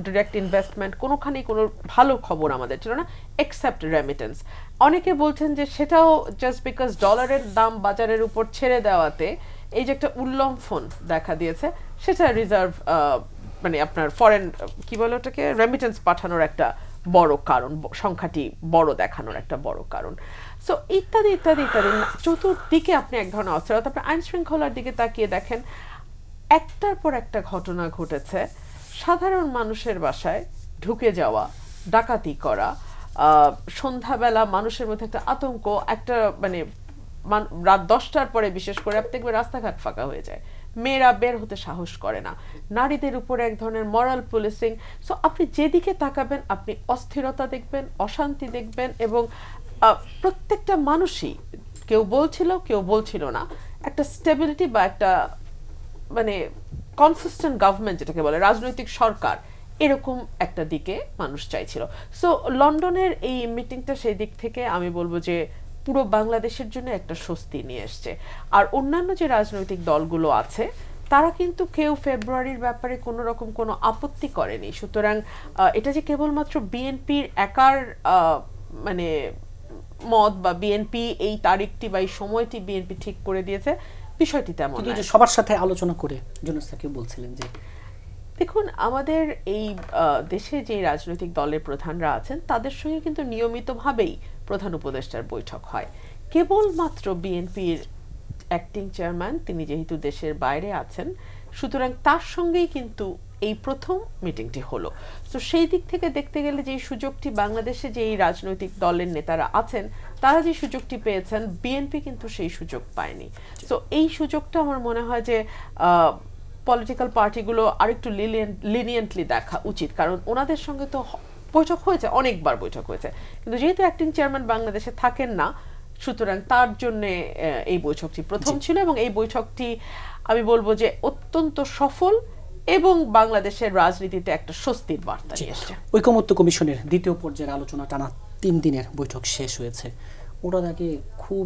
ডিরেক্ট ইনভেস্টমেন্ট, কোনোখানেই কোনো ভালো খবর আমাদের ছিল না এক্সেপ্ট রেমিটেন্স। অনেকে বলছেন যে সেটাও জাস্ট বিকজ ডলারের দাম বাজারের উপর ছেড়ে দেওয়াতে এই যে একটা উল্লম্ফন দেখা দিয়েছে, সেটা রিজার্ভ মানে আপনার ফরেন কি বলে ওটাকে রেমিটেন্স পাঠানোর একটা বড় কারণ, সংখ্যাটি বড় দেখানোর একটা বড় কারণ। সো ইত্যাদি ইত্যাদি ইত্যাদি চতুর্দিকে আপনি এক ধরনের অস্থিরতা। আপনি আইন শৃঙ্খলার দিকে তাকিয়ে দেখেন, একটার পর একটা ঘটনা ঘটেছে। সাধারণ মানুষের বাসায় ঢুকে যাওয়া, ডাকাতি করা, সন্ধ্যাবেলা মানুষের মধ্যে একটা আতঙ্ক, একটা মানে রাত 10টার পরে বিশেষ করে আপনি দেখবেন রাস্তাঘাট ফাঁকা হয়ে যায়, মেয়েরা বের হতে সাহস করে না, নারীদের উপরে এক ধরনের মরাল পুলিশিং। সো আপনি যেদিকে তাকাবেন আপনি অস্থিরতা দেখবেন, অশান্তি দেখবেন, এবং প্রত্যেকটা মানুষই কেউ বলছিল কেউ বলছিল না, একটা স্টেবিলিটি বা একটা মানে কনসিস্টেন্ট গভর্নমেন্ট যেটাকে বলে রাজনৈতিক সরকার, এরকম একটা দিকে মানুষ চাইছিল। সো লন্ডনের এই মিটিংটা সেই দিক থেকে আমি বলবো যে পুরো বাংলাদেশের জন্য একটা স্বস্তি নিয়ে এসছে। আর অন্যান্য যে রাজনৈতিক দলগুলো আছে তারা কিন্তু কেউ ফেব্রুয়ারির ব্যাপারে কোনো রকম কোনো আপত্তি করেনি। সুতরাং এটা যে কেবলমাত্র বিএনপির একার মানে মত বা বিএনপি এই তারিখটি বা এই সময়টি বিএনপি ঠিক করে দিয়েছে, বিষয়টি তেমন নয়। সবার সাথে আলোচনা করে জনসাকে বলছিলেন যে দেখুন, আমাদের এই দেশে যে রাজনৈতিক দলের প্রধানরা আছেন তাদের সঙ্গে কিন্তু নিয়মিতভাবেই প্রধান উপদেষ্টার বৈঠক হয়। কেবলমাত্র বিএনপির অ্যাক্টিং চেয়ারম্যান, তিনি যেহেতু দেশের বাইরে আছেন, সুতরাং তার সঙ্গেই কিন্তু এই প্রথম মিটিংটি হলো। তো সেই দিক থেকে দেখতে গেলে যে সুযোগটি বাংলাদেশে যে এই রাজনৈতিক দলের নেতারা আছেন তারা যে সুযোগটি পেয়েছেন, বিএনপি কিন্তু সেই সুযোগ পায়নি। তো এই সুযোগটা আমার মনে হয় যে পলিটিক্যাল পার্টিগুলো আরেকটু লিনিয়েন্টলি দেখা উচিত, কারণ ওনাদের সঙ্গে তো বৈঠক হয়েছে, অনেকবার বৈঠক হয়েছে, কিন্তু যেহেতু অ্যাক্টিং চেয়ারম্যান বাংলাদেশে থাকেন না, সুতরাং তার জন্য এই বৈঠকটি প্রথম ছিল, এবং এই বৈঠকটি আমি বলবো যে অত্যন্ত সফল এবং বাংলাদেশের রাজনীতিতে একটা স্বস্তির বার্তা নিয়ে এসেছে। ঐকমত্য কমিশনের দ্বিতীয় পর্যায়ের আলোচনা টানা 3 দিনের বৈঠক শেষ হয়েছে। ওটা নাকি খুব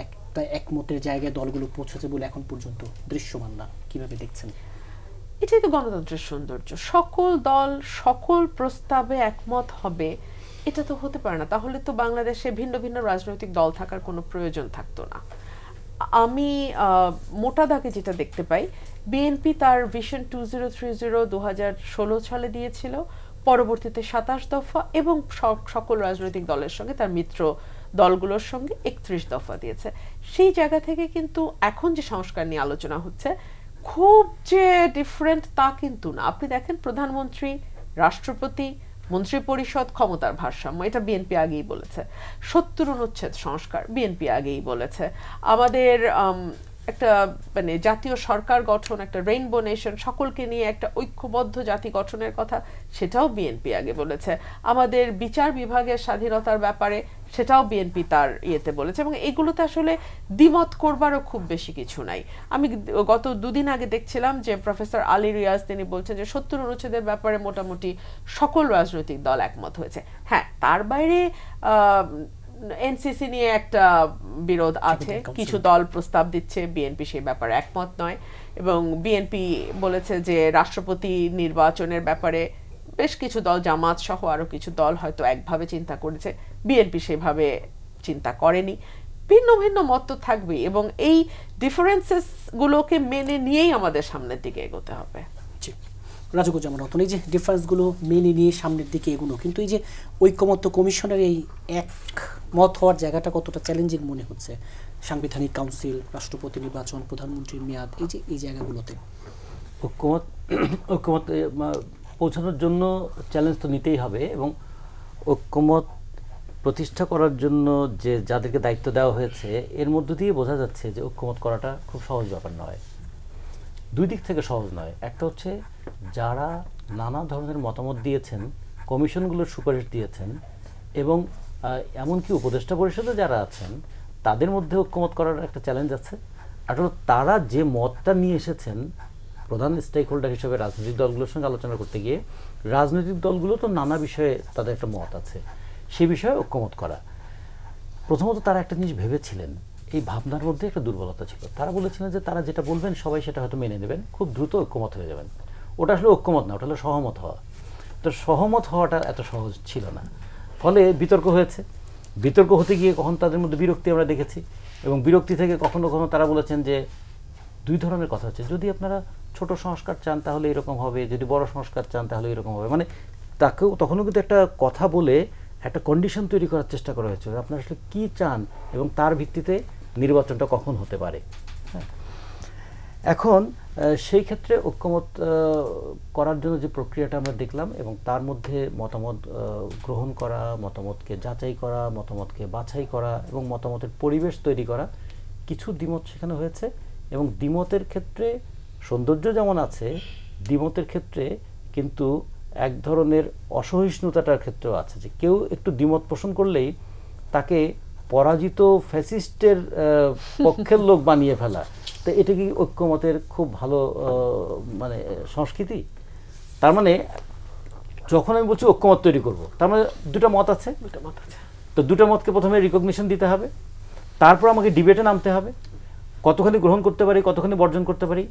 একটা একমতের জায়গায় দলগুলো পৌঁছেছে বলে এখন পর্যন্ত দৃশ্যমান না, কিভাবে দেখছেন? এটাই তো গণতন্ত্রের সৌন্দর্য, সকল দল সকল প্রস্তাবে একমত হবে, এটা তো হতে পারে না। তাহলে তো বাংলাদেশে ভিন্ন ভিন্ন রাজনৈতিক দল থাকার কোনো প্রয়োজন থাকতো না। আমি মোটা দাগে যেটা দেখতে পাই, বিএনপি তার ভিশন 2030 2016 সালে দিয়েছিল, পরবর্তীতে 27 দফা এবং সকল রাজনৈতিক দলের সঙ্গে তার মিত্র দলগুলোর সঙ্গে 31 দফা দিয়েছে। সেই জায়গা থেকে কিন্তু এখন যে সংস্কার নিয়ে আলোচনা হচ্ছে খুব যে ডিফারেন্ট তা কিন্তু না। আপনি দেখেন প্রধানমন্ত্রী, রাষ্ট্রপতি, মন্ত্রী পরিষদ, ক্ষমতার ভারসাম্য, এটা বিএনপি আগেই বলেছে। 70 অনুচ্ছেদ সংস্কার বিএনপি আগেই বলেছে। আমাদের একটা মানে জাতীয় সরকার গঠন, একটা রেইনবো নেশন, সকলকে নিয়ে একটা ঐক্যবদ্ধ জাতি গঠনের কথা, সেটাও বিএনপি আগে বলেছে। আমাদের বিচার বিভাগের স্বাধীনতার ব্যাপারে সেটাও বিএনপি তার ইয়েতে বলেছে, এবং এগুলোতে আসলে দ্বিমত করবারও খুব বেশি কিছু নাই। আমি গত দুদিন আগে দেখছিলাম যে প্রফেসর আলী রিয়াজ তিনি বলছেন যে 70 অনুচ্ছেদের ব্যাপারে মোটামুটি সকল রাজনৈতিক দল একমত হয়েছে। হ্যাঁ, তার বাইরে এনসিসি নিয়ে একটা বিরোধ আছে, কিছু দল প্রস্তাব দিচ্ছে, বিএনপি সেই ব্যাপারে একমত নয়, এবং বিএনপি বলেছে যে রাষ্ট্রপতি নির্বাচনের ব্যাপারে বেশ কিছু দল, জামাত সহ আরো কিছু দল হয়তো একভাবে চিন্তা করেছে, বিএনপি সেভাবে চিন্তা করেনি। ভিন্ন ভিন্ন মত তো থাকবেই, এবং এই ডিফারেন্সেস গুলোকে মেনে নিয়েই আমাদের সামনের দিকে এগোতে হবে। রাজুকুজ্জামান রতন, এই যে ডিফারেন্সগুলো মেনে নিয়ে সামনের দিকে এগুলো, কিন্তু এই যে ঐকমত্য কমিশনের এই একমত হওয়ার জায়গাটা কতটা চ্যালেঞ্জিং মনে হচ্ছে? সাংবিধানিক কাউন্সিল, রাষ্ট্রপতি নির্বাচন, প্রধানমন্ত্রীর মেয়াদ, এই যে এই জায়গাগুলোতে ঐক্যমত পৌঁছানোর জন্য চ্যালেঞ্জ তো নিতেই হবে, এবং ঐক্যমত প্রতিষ্ঠা করার জন্য যে যাদেরকে দায়িত্ব দেওয়া হয়েছে এর মধ্য দিয়ে বোঝা যাচ্ছে যে ঐক্যমত করাটা খুব সহজ ব্যাপার নয়। দুই দিক থেকে সহজ নয়। একটা হচ্ছে যারা নানা ধরনের মতামত দিয়েছেন, কমিশনগুলোর সুপারিশ দিয়েছেন, এবং এমনকি উপদেষ্টা পরিষদে যারা আছেন তাদের মধ্যে ঐক্যমত করার একটা চ্যালেঞ্জ আছে। আসলে তারা যে মতটা নিয়ে এসেছেন প্রধান স্টেক হোল্ডার হিসেবে রাজনৈতিক দলগুলোর সঙ্গে আলোচনা করতে গিয়ে, রাজনৈতিক দলগুলো তো নানা বিষয়ে তাদের একটা মত আছে, সে বিষয়ে ঐক্যমত করা। প্রথমত তারা একটা জিনিস ভেবেছিলেন, এই ভাবনার মধ্যে একটা দুর্বলতা ছিল। তারা বলেছিলেন যে তারা যেটা বলবেন সবাই সেটা হয়তো মেনে নেবেন, খুব দ্রুত ঐক্যমত হয়ে যাবেন। ওটা আসলে ঐক্যমত না, ওটা হলো সহমত হওয়া। তো সহমত হওয়াটা এত সহজ ছিল না, ফলে বিতর্ক হয়েছে। বিতর্ক হতে গিয়ে কখন তাদের মধ্যে বিরক্তি আমরা দেখেছি, এবং বিরক্তি থেকে কখনো কখনো তারা বলেছেন যে দুই ধরনের কথা হচ্ছে, যদি আপনারা ছোট সংস্কার চান তাহলে এরকম হবে, যদি বড় সংস্কার চান তাহলে এরকম হবে। মানে তাকেও তখনও কিন্তু একটা কথা বলে একটা কন্ডিশন তৈরি করার চেষ্টা করা হয়েছে, আপনারা আসলে কী চান এবং তার ভিত্তিতে নির্বাচনটা কখন হতে পারে। হ্যাঁ, এখন সেই ক্ষেত্রে ঐক্যমত করার জন্য যে প্রক্রিয়াটা আমরা দেখলাম, এবং তার মধ্যে মতামত গ্রহণ করা, মতামতকে যাচাই করা, মতামতকে বাছাই করা, এবং মতামতের পরিবেশ তৈরি করা, কিছু দ্বিমত সেখানে হয়েছে। এবং দ্বিমতের ক্ষেত্রে সৌন্দর্য যেমন আছে, দ্বিমতের ক্ষেত্রে কিন্তু এক ধরনের অসহিষ্ণুতাটার ক্ষেত্রেও আছে, যে কেউ একটু দ্বিমত পোষণ করলেই তাকে পরাজিত ফ্যাসিস্টের পক্ষের লোক বানিয়ে ফেলা। তো এটা কি ঐক্যমতের খুব ভালো মানে সংস্কৃতি? তার মানে যখন আমি বলছি ঐক্যমত তৈরি করব, তার মানে দুটো মত আছে, তো দুটো মতকে প্রথমে রিকগনিশন দিতে হবে, তারপর আমাকে ডিবেটে নামতে হবে, কতখানি গ্রহণ করতে পারি, কতখানি বর্জন করতে পারি।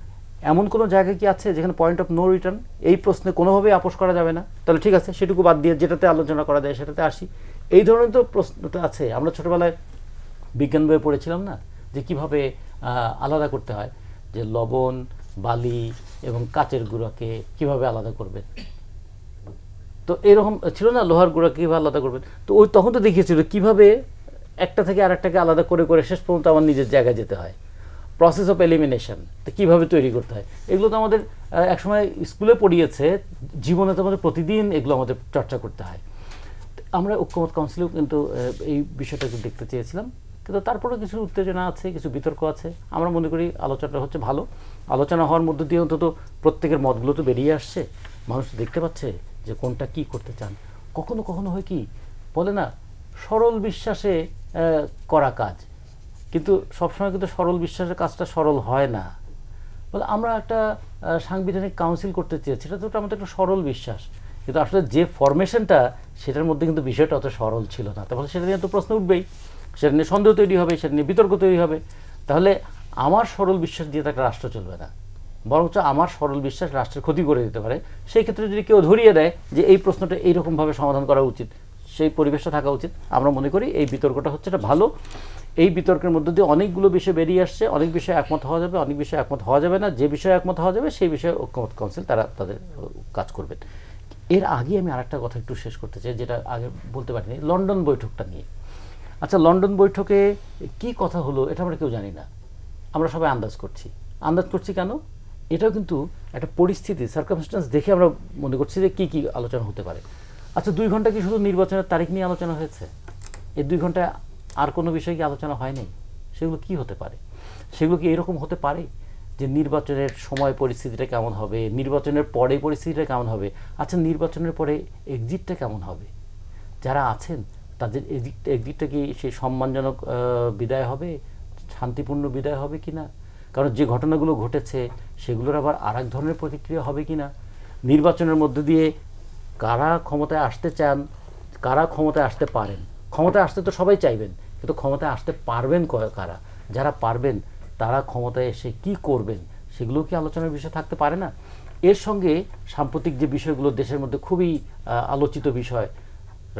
এমন কোনো জায়গায় কি আছে যেখানে পয়েন্ট অফ নো রিটার্ন, এই প্রশ্নে কোনোভাবেই আপোষ করা যাবে না, তাহলে ঠিক আছে সেটুকু বাদ দিয়ে যেটাতে আলোচনা করা যায় সেটাতে আসি। এই ধরনের তো প্রশ্নটা আছে। আমরা ছোটোবেলায় বিজ্ঞান বইয়ে পড়েছিলাম না, যে কিভাবে আলাদা করতে হয়, যে লবণ, বালি এবং কাচের গুঁড়াকে কিভাবে আলাদা করবে। তো এরকম ছিল না, লোহার গুঁড়া কীভাবে আলাদা করবেন। তো ওই তখন তো দেখিয়েছিল কীভাবে একটা থেকে আরেকটাকে আলাদা করে করে শেষ পর্যন্ত আমার নিজের জায়গায় যেতে হয়, প্রসেস অফ এলিমিনেশন তো কীভাবে তৈরি করতে হয়। এগুলো তো আমাদের একসময় স্কুলে পড়িয়েছে, জীবনে তো আমাদের প্রতিদিন এগুলো আমাদের চর্চা করতে হয়। আমরা ঐক্যমত কাউন্সিলেও কিন্তু এই বিষয়টা একটু দেখতে চেয়েছিলাম, কিন্তু তারপরেও কিছু উত্তেজনা আছে, কিছু বিতর্ক আছে। আমরা মনে করি আলোচনাটা হচ্ছে ভালো, আলোচনা হওয়ার মধ্য দিয়ে অন্তত প্রত্যেকের মতগুলো তো বেরিয়ে আসছে, মানুষ দেখতে পাচ্ছে যে কোনটা কি করতে চান। কখনো কখনো হয় কি বলে না, সরল বিশ্বাসে করা কাজ, কিন্তু সবসময় কিন্তু সরল বিশ্বাসের কাজটা সরল হয় না। বলে আমরা একটা সাংবিধানিক কাউন্সিল করতে চেয়েছি, সেটা তো আমাদের একটা সরল বিশ্বাস, কিন্তু আসলে যে ফরমেশনটা সেটার মধ্যে কিন্তু বিষয়টা অত সরল ছিল না। তাহলে সেটা নিয়ে তো প্রশ্ন উঠবেই, সেটা নিয়ে সন্দেহ তৈরি হবে, সেটা নিয়ে বিতর্ক তৈরি হবে। তাহলে আমার সরল বিশ্বাস দিয়ে একটা রাষ্ট্র চলবে না, বরঞ্চ আমার সরল বিশ্বাস রাষ্ট্রের ক্ষতি করে দিতে পারে। সেই ক্ষেত্রে যদি কেউ ধরিয়ে দেয় যে এই প্রশ্নটা এইরকমভাবে সমাধান করা উচিত, সেই পরিবেশটা থাকা উচিত। আমরা মনে করি এই বিতর্কটা হচ্ছে এটা ভালো। এই বিতর্কের মধ্য দিয়ে অনেকগুলো বিষয় বেরিয়ে আসছে, অনেক বিষয়ে একমত হওয়া যাবে, অনেক বিষয়ে একমত হওয়া যাবে না। যে বিষয়ে একমত হওয়া যাবে সেই বিষয়ে ঐক্যমত কাউন্সিল তারা তাদের কাজ করবেন। এর আগে আমি আরেকটা কথা একটু শেষ করতে চাই, যেটা আগে বলতে পারিনি, লন্ডন বৈঠকটা নিয়ে। আচ্ছা, লন্ডন বৈঠকে কি কথা হলো এটা আমরা কেউ জানি না, আমরা সবাই আন্দাজ করছি কেন? এটাও কিন্তু একটা পরিস্থিতি, সার্কামস্টেন্স দেখে আমরা মনে করছি যে কী আলোচনা হতে পারে। আচ্ছা, 2 ঘন্টা কি শুধু নির্বাচনের তারিখ নিয়ে আলোচনা হয়েছে? এই 2 ঘন্টায় আর কোনো বিষয় কি আলোচনা হয়নি? সেগুলো কি হতে পারে? সেগুলো কি এরকম হতে পারে যে নির্বাচনের সময় পরিস্থিতিটা কেমন হবে, নির্বাচনের পরে পরিস্থিতিটা কেমন হবে? আচ্ছা, নির্বাচনের পরে এক্সিটটা কেমন হবে? যারা আছেন তাদের এক্সিটটা কি সেই সম্মানজনক বিদায় হবে, শান্তিপূর্ণ বিদায় হবে কিনা? কারণ যে ঘটনাগুলো ঘটেছে সেগুলোর আবার আর এক ধরনের প্রতিক্রিয়া হবে কিনা? নির্বাচনের মধ্যে দিয়ে কারা ক্ষমতায় আসতে চান, কারা ক্ষমতায় আসতে পারেন? ক্ষমতায় আসতে তো সবাই চাইবেন, কিন্তু ক্ষমতায় আসতে পারবেন কারা? যারা পারবেন তারা ক্ষমতায় এসে কি করবেন সেগুলো কি আলোচনার বিষয় থাকতে পারে না? এর সঙ্গে সাম্প্রতিক যে বিষয়গুলো দেশের মধ্যে খুবই আলোচিত বিষয়,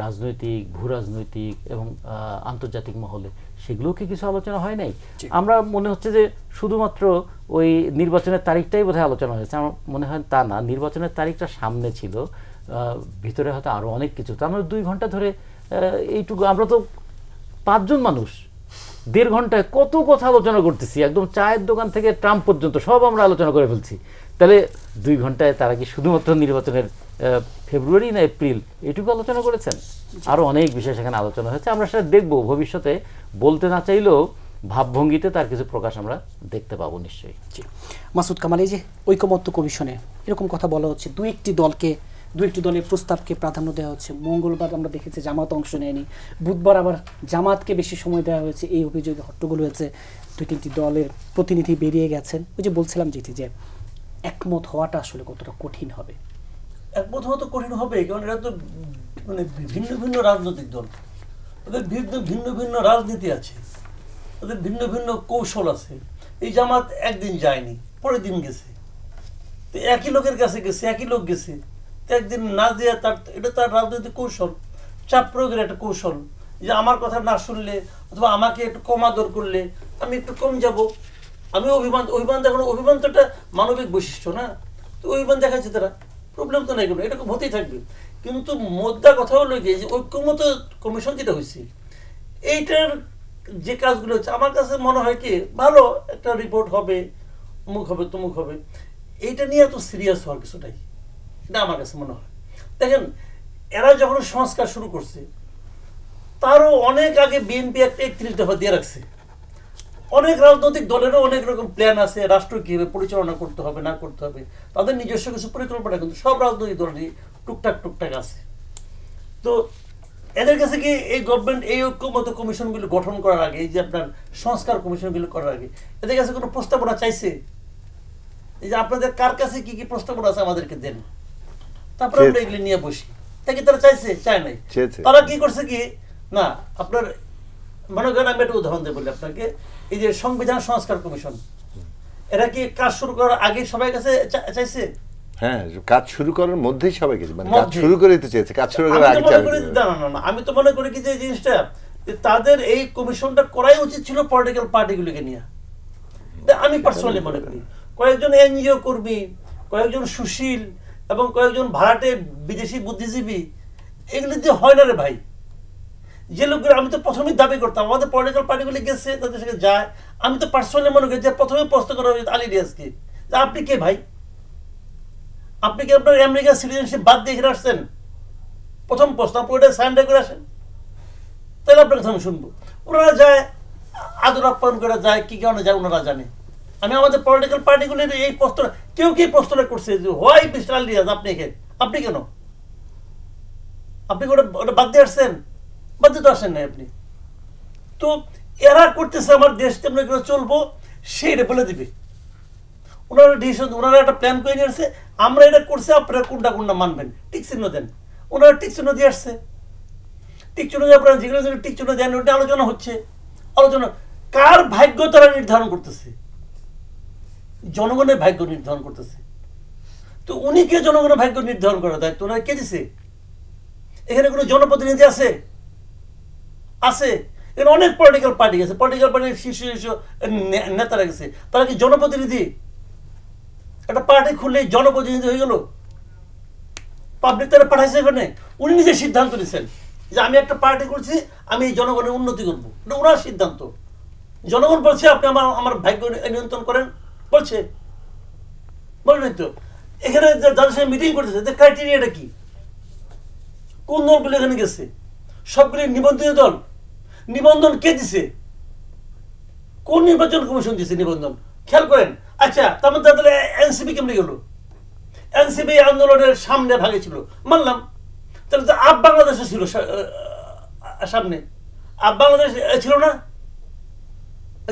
রাজনৈতিক, ভূ রাজনৈতিক এবং আন্তর্জাতিক মহলে, সেগুলোকে কিছু আলোচনা হয় নাই। আমরা মনে হচ্ছে যে শুধুমাত্র ওই নির্বাচনের তারিখটাই বোধহয় আলোচনা হয়েছে, আমার মনে হয় তা না। নির্বাচনের তারিখটা সামনে ছিল, ভিতরে হয়তো আরো অনেক কিছু। তো আমরা 2 ঘন্টা ধরে এইটুকু, আমরা তো 5 জন মানুষ 1.5 ঘন্টায় কত কথা আলোচনা করতেছি, একদম চায়ের দোকান থেকে ট্রাম্প পর্যন্ত সব আমরা আলোচনা করে ফেলছি। তাহলে 2 ঘন্টায় তারা কি শুধুমাত্র নির্বাচনের ফেব্রুয়ারি না এপ্রিল এটুকু আলোচনা করেছেন? আরো অনেক বিষয় সেখানে আলোচনা হয়েছে। আমরা সেটা দেখবো ভবিষ্যতে, বলতে না চাইলেও ভাবভঙ্গিতে তার কিছু প্রকাশ আমরা দেখতে পাবো নিশ্চয়ই। মাসুদ কামাল, এই যে ঐকমত্য কমিশনে এরকম কথা বলা হচ্ছে, দু একটি দলের প্রস্তাবকে প্রাধান্য দেওয়া হচ্ছে। মঙ্গলবার আমরা দেখেছি জামাত অংশ নেয়নি, বুধবার আবার জামাতকে বেশি সময় দেওয়া হয়েছে, এই অভিযোগে হট্টগোল হয়েছে, 2-3টি দলের প্রতিনিধি বেরিয়ে গেছেন। ওই যে বলছিলাম যেটি, যে একমত হওয়াটা আসলে কতটা কঠিন হবে? একমত হওয়া তো কঠিন হবে, কারণ এরা তো মানে ভিন্ন ভিন্ন রাজনৈতিক দল, ওদের ভিন্ন ভিন্ন রাজনীতি আছে, ওদের ভিন্ন ভিন্ন কৌশল আছে। এই জামাত একদিন যায়নি, পরের দিন গেছে, তো একই লোকের কাছে গেছে, একই লোক গেছে, তো একদিন না দিয়ে এটা তার রাজনৈতিক কৌশল, চাপ প্রয়োগের একটা কৌশল, যে আমার কথা না শুনলে অথবা আমাকে একটু কম আদর করলে আমি একটু কম যাব, আমি অভিমান দেখানো। অভিমান তো একটা মানবিক বৈশিষ্ট্য না, তো অভিমান দেখাচ্ছে তারা, প্রবলেম তো নাই কোনো, এরকম হতেই থাকবে। কিন্তু মোদ্দা কথা হলো গিয়ে যে ঐক্যমত কমিশন যেটা হয়েছে, এইটার যে কাজগুলো হচ্ছে, আমার কাছে মনে হয় কি ভালো একটা রিপোর্ট হবে, অমুক হবে তমুক হবে, এইটা নিয়ে এত সিরিয়াস হওয়ার কিছু নাই, এটা আমার কাছে মনে হয়। দেখেন, এরা যখন সংস্কার শুরু করছে তারও অনেক আগে বিএনপি একটা 31 দফা দিয়ে রাখছে। অনেক রাজনৈতিক দলেরও অনেক রকম প্ল্যান আছে, রাষ্ট্র কীভাবে পরিচালনা করতে হবে না করতে হবে, তাদের নিজস্ব কিছু পরিকল্পনা কিন্তু সব রাজনৈতিক দলেরই টুকটাক আছে। তো এদের কাছে কি এই গভর্নমেন্ট এই ঐক্যমত কমিশনগুলো গঠন করার আগে, এই যে আপনার সংস্কার কমিশনগুলো করার আগে, এদের কাছে কোনো প্রস্তাবনা চাইছে? এই যে আপনাদের কার কাছে কি কি প্রস্তাবনা আছে আমাদেরকে দেন, তারপরে আমরা এগুলি নিয়ে বসি। তাকে তারা চাইছে? চায় নাই। তারা কি করছে কি না, আপনার মনে করেন, আমি একটা উদাহরণ দেবো আপনাকে, এই যে সংবিধান সংস্কার কমিশন, এরা কি কাজ শুরু করার আগে সবাই কাছে চাইছে? হ্যাঁ, কাজ শুরু করার মধ্যেই সবাই গেছে, মানে কাজ শুরু করে দিতে চেয়েছে, কাজ শুরু করার আগে না, আমি তো মনে করি কি যে জিনিসটা, তাদের এই কমিশনটা করাই উচিত ছিল পলিটিক্যাল পার্টিগুলোকে নিয়ে। আমি পার্সোনালি মনে করি কয়েকজন এনজিও কর্মী, কয়েকজন সুশীল এবং কয়েকজন ভাড়াটে বিদেশি বুদ্ধিজীবী, এগুলি দিয়ে হয় না রে ভাই। যে লোকগুলো, আমি তো প্রথমেই দাবি করতাম আমাদের পলিটিক্যাল পার্টিগুলি গেছে, তাদের সাথে যায়, আমি তো পার্সোনালি মনে করি যে প্রথমে প্রশ্ন করা হয়েছে আলী রিয়াজকে, যে আপনি কে ভাই? আপনি কি আপনার আমেরিকান সিটিজেনশিপ বাদ দিয়ে এখানে আসছেন? প্রথম প্রশ্ন, আপনি ওটা সারেন্ডার করে আসেন, তাহলে আপনার কথা আমি শুনবো। ওনারা যায়, আদর আপ্যায়ন করে যায়, কি কারণে যায় ওনারা জানে। আমি আমাদের পলিটিক্যাল পার্টিগুলির এই প্রশ্ন, কেউ কি প্রশ্নটা করছে যে হোয়াই মিস্টার আলী রিয়াজ আপনি কেন, আপনি ওটা বাদ দিয়ে আসছেন? বাদ দিয়ে তো আসেন নাই আপনি। তো এরা করতেছে আমার দেশ কেমন করে চলবো সেইটা বলে দিবে। ওনারা ডিসিশন, ওনারা একটা প্ল্যান করে নিয়ে আসছে, আমরা এটা করছি, আপনারা কোনটা মানবেন, টিক চিহ্ন দেন। ওনারা টিক চিহ্ন দিয়ে আসছে, টিক চিহ্ন দিয়ে আপনারা যেগুলো টিক চিহ্ন দেন, ওটা আলোচনা হচ্ছে। আলোচনা কার ভাগ্য তারা নির্ধারণ করতেছে? জনগণের ভাগ্য নির্ধারণ করতেছে। তো উনি কে জনগণের ভাগ্য নির্ধারণ করার দায়িত্ব ওনারা কে দিছে? এখানে কোনো জনপ্রতিনিধি আছে? এখানে অনেক পলিটিক্যাল পার্টি আছে, পলিটিক্যাল পার্টির শীর্ষ নেতারা গেছে, তারা কি জনপ্রতিনিধি? একটা পার্টি খুললেই জনপ্রতিনিধি হয়ে গেল? পাবলিক তারা পাঠাইছে এখানে, উনি নিজে সিদ্ধান্ত নিচ্ছেন যে আমি একটা পার্টি করছি, আমি এই জনগণের উন্নতি করবো, এটা ওনার সিদ্ধান্ত। জনগণ বলছে আপনি আমার ভাগ্য নিয়ন্ত্রণ করেন, বলছে বলেন তো। এখানে যাদের সঙ্গে মিটিং করতেছে, ক্রাইটেরিয়াটা কি? কোন দলগুলো এখানে গেছে? সবগুলি নিবন্ধিত দল। নিবন্ধন কে দিছে? কোন নির্বাচন কমিশন দিয়েছে নিবন্ধন? খেয়াল করেন। আচ্ছা, তাহলে এনসিপি কেমনি গেল? এনসিপি আন্দোলনের সামনে ভাগে ছিল, মানলাম। তাহলে তো আপ বাংলাদেশে ছিল সামনে, আপ বাংলাদেশ ছিল না?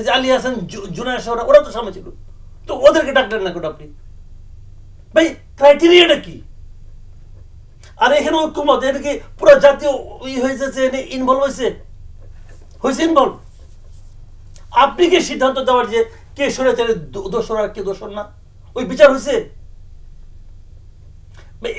যে আলী হাসান, জুনায়দ শাহ, ওরা তো সামনে ছিল, তো ওদেরকে ডাকলেন না কেন আপনি? ভাই ক্রাইটেরিয়াটা কি? আর এখানে ঐক্যমত, এটা কি পুরো জাতীয় হয়েছে, ইনভলভ হয়েছে ইনভলভ? আপনি কি সিদ্ধান্ত দেওয়ার যে কে স্বৈরাচারের দোষর আর কে দোষর না, ওই বিচার হয়েছে?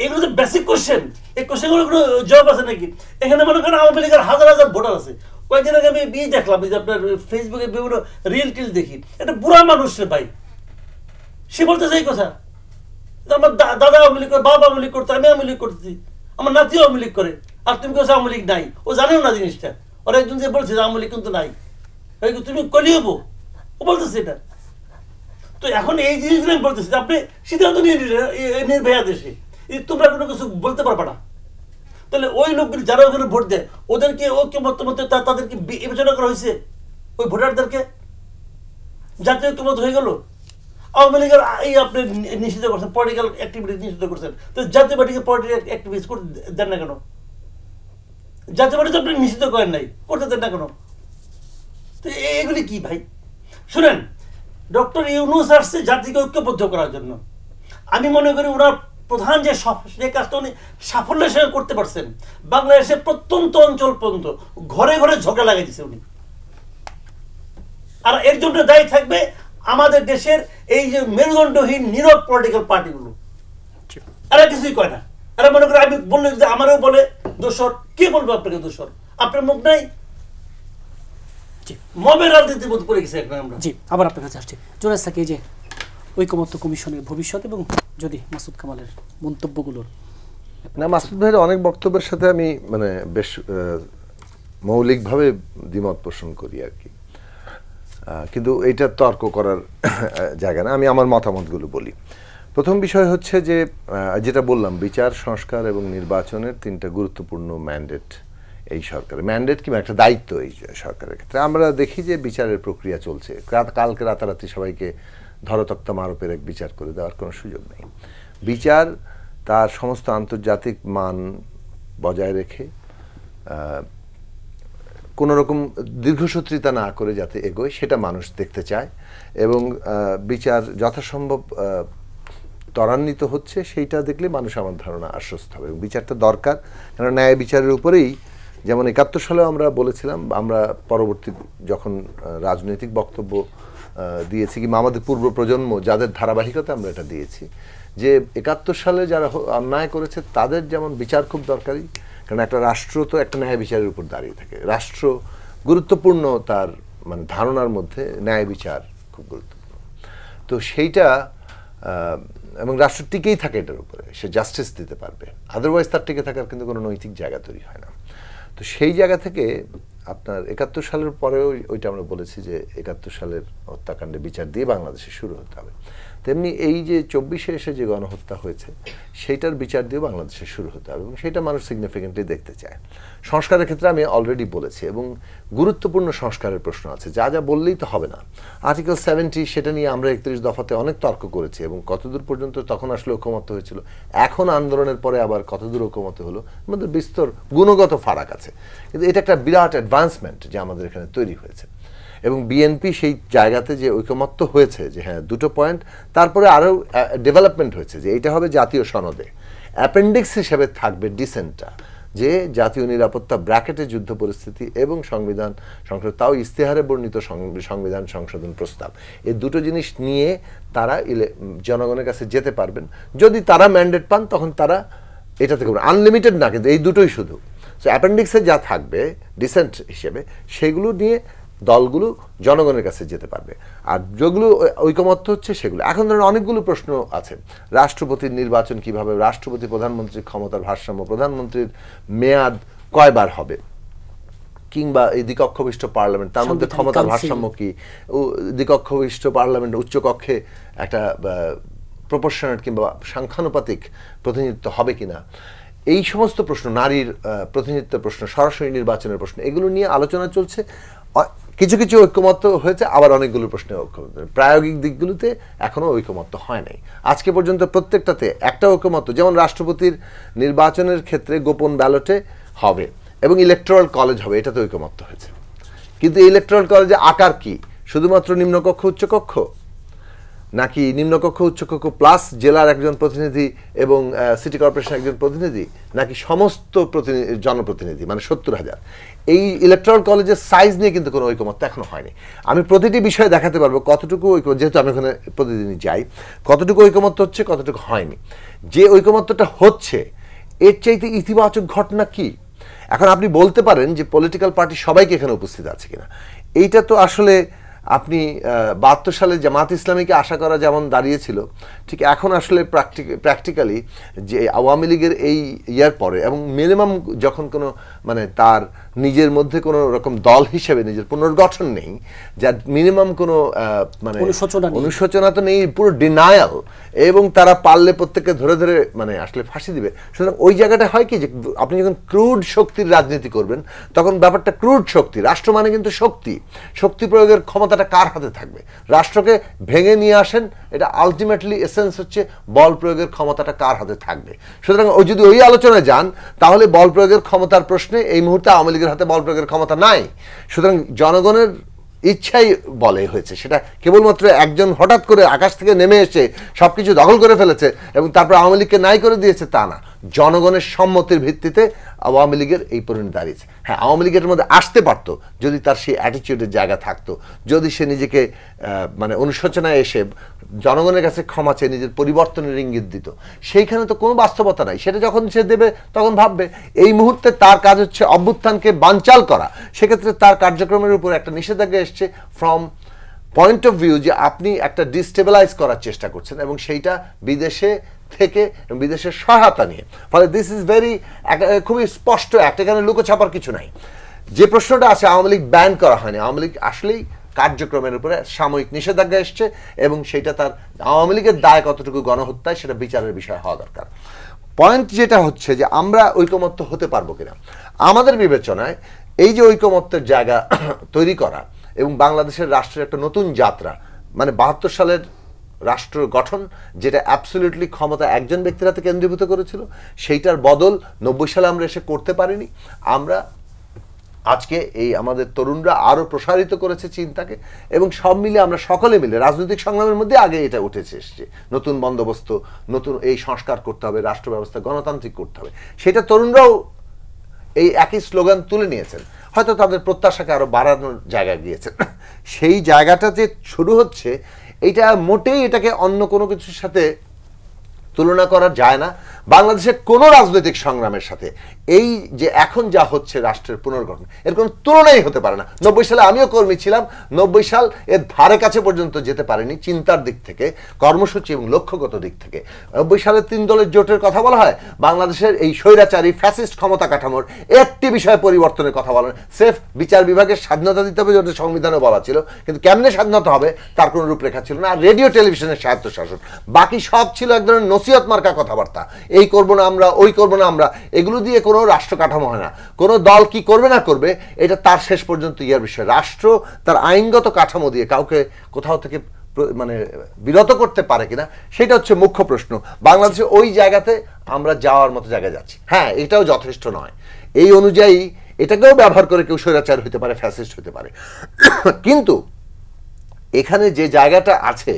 এগুলো তো বেসিক কোশ্চেন। এই কোশ্চেনগুলো কোনো জবাব আছে নাকি? এখানে মনে করেন আওয়ামী লীগের হাজার হাজার ভোটার আছে। কয়েকদিন আগে আমি দেখলাম যে আপনার ফেসবুকে বিভিন্ন রিল টিল দেখি, একটা বুড়া মানুষ রে ভাই, সে বলতেছে এই কথা, আমার দাদা আওয়ামী লীগ করে, বাবা আওয়ামী লীগ করতে, আমি আওয়ামী লীগ করতেছি, আমার নাতিও আওয়ামী লীগ করে, আর তুমি কেউ আওয়ামী লীগ নাই। ও জানেও না জিনিসটা। ওরা একজন যে বলছে আওয়ামী লীগ কিন্তু নাই, তুমি কলিয়েবো, ও বলতেছে এটা। তো এখন এই জিনিসগুলো আমি বলতেছি, আপনি সিদ্ধান্ত নিয়ে নির্ভয়া দেশে, তোমরা কোনো কিছু বলতে পারবে না। তাহলে ওই লোকগুলি যারা ওখানে ভোট দেয়, ওদেরকে ঐক্যমত মতে তাদেরকে বিবেচনা করা হয়েছে? ওই ভোটারদেরকে জাতীয় ঐক্যমত হয়ে গেল। আওয়ামী লীগের এই আপনি নিষিদ্ধ করছেন, পলিটিক্যাল অ্যাক্টিভিটি নিষিদ্ধ করছেন, তো জাতীয় পার্টিকে পলিটিক্যাল অ্যাক্টিভিটি করতে দেন না কেন? জাতীয় পার্টি তো আপনি নিষিদ্ধ করেন নাই, করতে দেন না কেন? তো এগুলি কি ভাই? শুনেন, ডক্টর ইউনূস আসছে জাতিকে ঐক্যবদ্ধ করার জন্য। আমি মনে করি ওনার প্রধান যে কাজটা উনি সাফল্যের সঙ্গে করতে পারছেন, বাংলাদেশের প্রত্যন্ত অঞ্চল পর্যন্ত ঘরে ঘরে ঝগড়া লাগাই দিচ্ছে উনি। আর এর জন্য দায়ী থাকবে আমাদের দেশের এই যে মেরুদণ্ডহীন নীরব পলিটিক্যাল পার্টিগুলো। এরা কিছুই কয় না। এরা মনে করে আমি বললে যে আমারও বলে দোষর, কে বলবো আপনাকে দোষর? আপনার মুখ নাই, মবের রাজনীতির মধ্যে পড়ে গেছে এখন আমরা। জি, আবার আপনার কাছে আসছি জোরাজ থাকে যে ঐকমত্য কমিশনের ভবিষ্যৎ এবং যদি মাসুদ কামালের মন্তব্যগুলোর। না, মাসুদ ভাইয়ের অনেক বক্তব্যের সাথে আমি মানে বেশ মৌলিকভাবে দ্বিমত পোষণ করি আর কি, কিন্তু এটা তর্ক করার জায়গা না। আমি আমার মতামতগুলো বলি। প্রথম বিষয় হচ্ছে যে যেটা বললাম, বিচার, সংস্কার এবং নির্বাচনের তিনটা গুরুত্বপূর্ণ ম্যান্ডেট এই সরকারের, ম্যান্ডেট কিংবা একটা দায়িত্ব এই সরকারের ক্ষেত্রে। আমরা দেখি যে বিচারের প্রক্রিয়া চলছে, কালকে রাতারাতি সবাইকে ধরতক্তা মারপের এক বিচার করে দেওয়ার কোনো সুযোগ নেই। বিচার তার সমস্ত আন্তর্জাতিক মান বজায় রেখে কোনো রকম দীর্ঘসূত্রিতা না করে যাতে এগোয়, সেটা মানুষ দেখতে চায় এবং বিচার যথাসম্ভব ত্বরান্বিত হচ্ছে সেইটা দেখলে মানুষ আমার ধারণা আশ্বস্ত হবে। এবং বিচারটা দরকার, কারণ ন্যায় বিচারের উপরেই, যেমন ৭১ সালেও আমরা বলেছিলাম, আমরা পরবর্তী যখন রাজনৈতিক বক্তব্য দিয়েছি কিংবা আমাদের পূর্ব প্রজন্ম যাদের ধারাবাহিকতা আমরা এটা দিয়েছি, যে ৭১ সালে যারা অন্যায় করেছে তাদের যেমন বিচার খুব দরকারি, কারণ একটা রাষ্ট্র তো একটা ন্যায় বিচারের উপর দাঁড়িয়ে থাকে। রাষ্ট্র গুরুত্বপূর্ণ, তার মানে ধারণার মধ্যে ন্যায় বিচার খুব গুরুত্বপূর্ণ। তো সেইটা এবং রাষ্ট্র টিকেই থাকে এটার উপরে, সে জাস্টিস দিতে পারবে, আদারওয়াইজ তার টিকে থাকার কিন্তু কোনো নৈতিক জায়গা তৈরি হয় না। তো সেই জায়গা থেকে আপনার ৭১ সালের পরেও ওইটা আমরা বলেছি যে ৭১ সালের হত্যাকাণ্ডে বিচার দিয়ে বাংলাদেশে শুরু হতে হবে। তেমনি এই যে ২৪-এ এসে যে গণহত্যা হয়েছে সেইটার বিচার দিয়ে বাংলাদেশে শুরু হতে হবে এবং সেটা মানুষ সিগনিফিকেন্টলি দেখতে চায়। সংস্কারের ক্ষেত্রে আমি অলরেডি বলেছি এবং গুরুত্বপূর্ণ সংস্কারের প্রশ্ন আছে, যা যা বললেই তো হবে না। আর্টিকেল 70 সেটা নিয়ে আমরা ৩১ দফাতে অনেক তর্ক করেছি এবং কতদূর পর্যন্ত তখন আসলে ঐকমত্য হয়েছিল, এখন আন্দোলনের পরে আবার কতদূর ঐকমত্য হলো, আমাদের বিস্তর গুণগত ফারাক আছে। কিন্তু এটা একটা বিরাট অ্যাডভান্সমেন্ট যে আমাদের এখানে তৈরি হয়েছে এবং বিএনপি সেই জায়গাতে যে ঐকমত্য হয়েছে যে হ্যাঁ দুটো পয়েন্ট, তারপরে আরও ডেভেলপমেন্ট হয়েছে যে এটা হবে জাতীয় সনদে, অ্যাপেন্ডিক্স হিসেবে থাকবে ডিসেন্টটা, যে জাতীয় নিরাপত্তা ব্র্যাকেটে যুদ্ধ পরিস্থিতি এবং সংবিধান সংশোধন, তাও ইস্তেহারে বর্ণিত সংবিধান সংশোধন প্রস্তাব, এই দুটো জিনিস নিয়ে তারা জনগণের কাছে যেতে পারবেন। যদি তারা ম্যান্ডেট পান তখন তারা এটা থেকে আনলিমিটেড না, কিন্তু এই দুটোই শুধু। সো অ্যাপেন্ডিক্সে যা থাকবে ডিসেন্ট হিসেবে সেগুলো নিয়ে দলগুলো জনগণের কাছে যেতে পারবে। আর যেগুলো ঐকমত্য হচ্ছে সেগুলো, এখন ধরেন অনেকগুলো প্রশ্ন আছে, রাষ্ট্রপতির নির্বাচন কিভাবে, রাষ্ট্রপতি প্রধানমন্ত্রীর ক্ষমতার ভারসাম্য, প্রধানমন্ত্রীর মেয়াদ কয়বার হবে, কিংবা এই দ্বিকক্ষবিষ্ট পার্লামেন্ট তার মধ্যে ক্ষমতার ভারসাম্য কি, দ্বিকক্ষবিষ্ট পার্লামেন্ট উচ্চকক্ষে একটা প্রপোর্শনেট কিংবা সংখ্যানুপাতিক প্রতিনিধিত্ব হবে কিনা, এই সমস্ত প্রশ্ন, নারীর প্রতিনিধিত্বের প্রশ্ন, সরাসরি নির্বাচনের প্রশ্ন, এগুলো নিয়ে আলোচনা চলছে। কিছু কিছু ঐকমত্য হয়েছে, আবার অনেকগুলো প্রশ্নে ঐকমত্য, প্রায়োগিক দিকগুলোতে এখনো ঐকমত্য হয় নাই আজকে পর্যন্ত। প্রত্যেকটাতে একটা ঐকমত্য, যেমন রাষ্ট্রপতির নির্বাচনের ক্ষেত্রে গোপন ব্যালটে হবে এবং ইলেকটোরাল কলেজ হবে, এটাতে ঐকমত্য হয়েছে। কিন্তু ইলেকটোরাল কলেজে আকার কি? শুধুমাত্র নিম্নকক্ষ উচ্চকক্ষ, নাকি নিম্নকক্ষ উচ্চকক্ষ প্লাস জেলার একজন প্রতিনিধি এবং সিটি কর্পোরেশন একজন প্রতিনিধি, নাকি সমস্ত জনপ্রতিনিধি মানে 70,000? এই ইলেকট্রাল কলেজের সাইজ নিয়ে কিন্তু কোনো ঐকমত্য এখনো হয়নি। আমি প্রতিটি বিষয়ে দেখাতে পারবো কতটুকু ঐকমত্য, যেহেতু আমি ওখানে প্রতিদিনই যাই, কতটুকু ঐকমত্য হচ্ছে, কতটুকু হয়নি। যে ঐকমত্যটা হচ্ছে এর চাইতে ইতিবাচক ঘটনা কি? এখন আপনি বলতে পারেন যে পলিটিক্যাল পার্টি সবাইকে এখানে উপস্থিত আছে কিনা। এইটা তো আসলে আপনি 72 সালে জামাত ইসলামীকে আশা করা যেমন দাঁড়িয়েছিল, ঠিক এখন আসলে প্র্যাকটিক্যালি যে আওয়ামী লীগের এই ইয়ার পরে এবং মিনিমাম যখন কোনো মানে তার নিজের মধ্যে কোনো রকম দল হিসেবে নিজের পুনর্গঠন নেই, যার মিনিমাম কোনো মানে অনুশোচনা তো নেই, পুরো ডিনায়াল, এবং তারা পারলে প্রত্যেককে ধরে ধরে মানে আসলে ফাঁসি দিবে। সুতরাং ওই জায়গাটা হয় কি যে আপনি যখন ক্রুড শক্তির রাজনীতি করবেন তখন ব্যাপারটা ক্রুড শক্তি। রাষ্ট্র মানে কিন্তু শক্তি প্রয়োগের ক্ষমতাটা কার হাতে থাকবে? রাষ্ট্রকে ভেঙে নিয়ে আসেন, এটা আলটিমেটলি এসেন্স হচ্ছে বল প্রয়োগের ক্ষমতাটা কার হাতে থাকবে। সুতরাং ওই যদি ওই আলোচনায় যান তাহলে বল প্রয়োগের ক্ষমতার প্রশ্নে এই মুহূর্তে আওয়ামী লীগের হাতে বল প্রয়োগের ক্ষমতা নাই। সুতরাং জনগণের ইচ্ছাই বলে হয়েছে, সেটা কেবলমাত্র একজন হঠাৎ করে আকাশ থেকে নেমে এসে সবকিছু দখল করে ফেলেছে এবং তারপর আওয়ামী লীগকে নাই করে দিয়েছে তা না। জনগণের সম্মতির ভিত্তিতে আওয়ামী লীগের এই পরিণতি দাঁড়িয়েছে। হ্যাঁ, আওয়ামী লীগের মধ্যে আসতে পারতো যদি তার সেই অ্যাটিটিউডের জায়গা থাকতো, যদি সে নিজেকে মানে অনুশোচনায় এসে জনগণের কাছে ক্ষমা চেয়ে নিজের পরিবর্তনের ইঙ্গিত দিত। সেইখানে তো কোনো বাস্তবতা নাই, সেটা যখন সে দেবে তখন ভাববে। এই মুহূর্তে তার কাজ হচ্ছে অভ্যুত্থানকে বানচাল করা। সেক্ষেত্রে তার কার্যক্রমের উপর একটা নিষেধাজ্ঞা এসছে ফ্রম পয়েন্ট অফ ভিউ যে আপনি একটা ডিস্টেবিলাইজ করার চেষ্টা করছেন এবং সেইটা বিদেশে থেকে বিদেশের সহায়তা নিয়ে। ফলে দিস ইজ ভেরি খুবই স্পষ্ট একটা, এখানে লুকোছাপার কিছু নাই। যে প্রশ্নটা আছে, আওয়ামী লীগ ব্যান করা হয়নি, আওয়ামী লীগ আসলেই কার্যক্রমের উপরে সাময়িক নিষেধাজ্ঞা এসছে এবং সেটা তার আওয়ামী লীগের দায় কতটুকু গণহত্যায় সেটা বিচারের বিষয় হওয়া দরকার। পয়েন্ট যেটা হচ্ছে যে আমরা ঐকমত্য হতে পারবো কিনা, আমাদের বিবেচনায় এই যে ঐকমত্যের জায়গা তৈরি করা এবং বাংলাদেশের রাষ্ট্রের একটা নতুন যাত্রা, মানে 72 সালের রাষ্ট্র গঠন যেটা অ্যাবসলিউটলি ক্ষমতা একজন ব্যক্তির হাতে কেন্দ্রীভূত করেছিল, সেইটার বদল 90 সালে আমরা এসে করতে পারিনি। আমরা আজকে এই আমাদের তরুণরা আরও প্রসারিত করেছে চিন্তাকে এবং সব মিলে আমরা সকলে মিলে রাজনৈতিক সংগ্রামের মধ্যে আগে এটা উঠেছে এসছে, নতুন বন্দোবস্ত, নতুন এই সংস্কার করতে হবে, রাষ্ট্র ব্যবস্থা গণতান্ত্রিক করতে হবে। সেটা তরুণরাও এই একই স্লোগান তুলে নিয়েছেন, হয়তো তাদের প্রত্যাশাকে আরও বাড়ানোর জায়গায় গিয়েছেন। সেই জায়গাটা যে শুরু হচ্ছে এইটা মোটেই এটাকে অন্য কোনো কিছুর সাথে তুলনা করা যায় না। বাংলাদেশের কোনো রাজনৈতিক সংগ্রামের সাথে এই যে এখন যা হচ্ছে রাষ্ট্রের পুনর্গঠন, এর কোনো তুলনাই হতে পারে না। 90 সালে আমিও কর্মী ছিলাম, 90 সাল এর ধারে কাছে পর্যন্ত যেতে পারেনি চিন্তার দিক থেকে, কর্মসূচি এবং লক্ষ্যগত দিক থেকে। 90 সালে 3 দলের জোটের কথা বলা হয়, বাংলাদেশের এই স্বৈরাচারী ফ্যাসিস্ট ক্ষমতা কাঠামোর একটি বিষয়ে পরিবর্তনের কথা বলা হয়, সেফ বিচার বিভাগের স্বাধীনতা দিতে হবে, যেটা সংবিধানে বলা ছিল, কিন্তু কেমনে স্বাধীনতা হবে তার কোনো রূপরেখা ছিল না। আর রেডিও টেলিভিশনের স্বায়ত্তশাসন, বাকি সব ছিল এক ধরনের নসিহত মার্কা কথাবার্তা, এই করবো না আমরা, ওই করবো না আমরা, এগুলো দিয়ে কোনো রাষ্ট্র কাঠামো হয় না। কোনো দল কি করবে না করবে এটা তার শেষ পর্যন্ত ইয়ার বিষয়। রাষ্ট্র তার আইনগত কাঠামো দিয়ে কাউকে কোথাও থেকে মানে বিরত করতে পারে কিনা সেটা হচ্ছে মুখ্য প্রশ্ন। বাংলাদেশে ওই জায়গাতে আমরা যাওয়ার মতো জায়গায় যাচ্ছি। হ্যাঁ, এটাও যথেষ্ট নয়, এই অনুযায়ী এটাকেও ব্যবহার করে কেউ স্বৈরাচার হতে পারে, ফ্যাসিস্ট হতে পারে, কিন্তু এখানে যে জায়গাটা আছে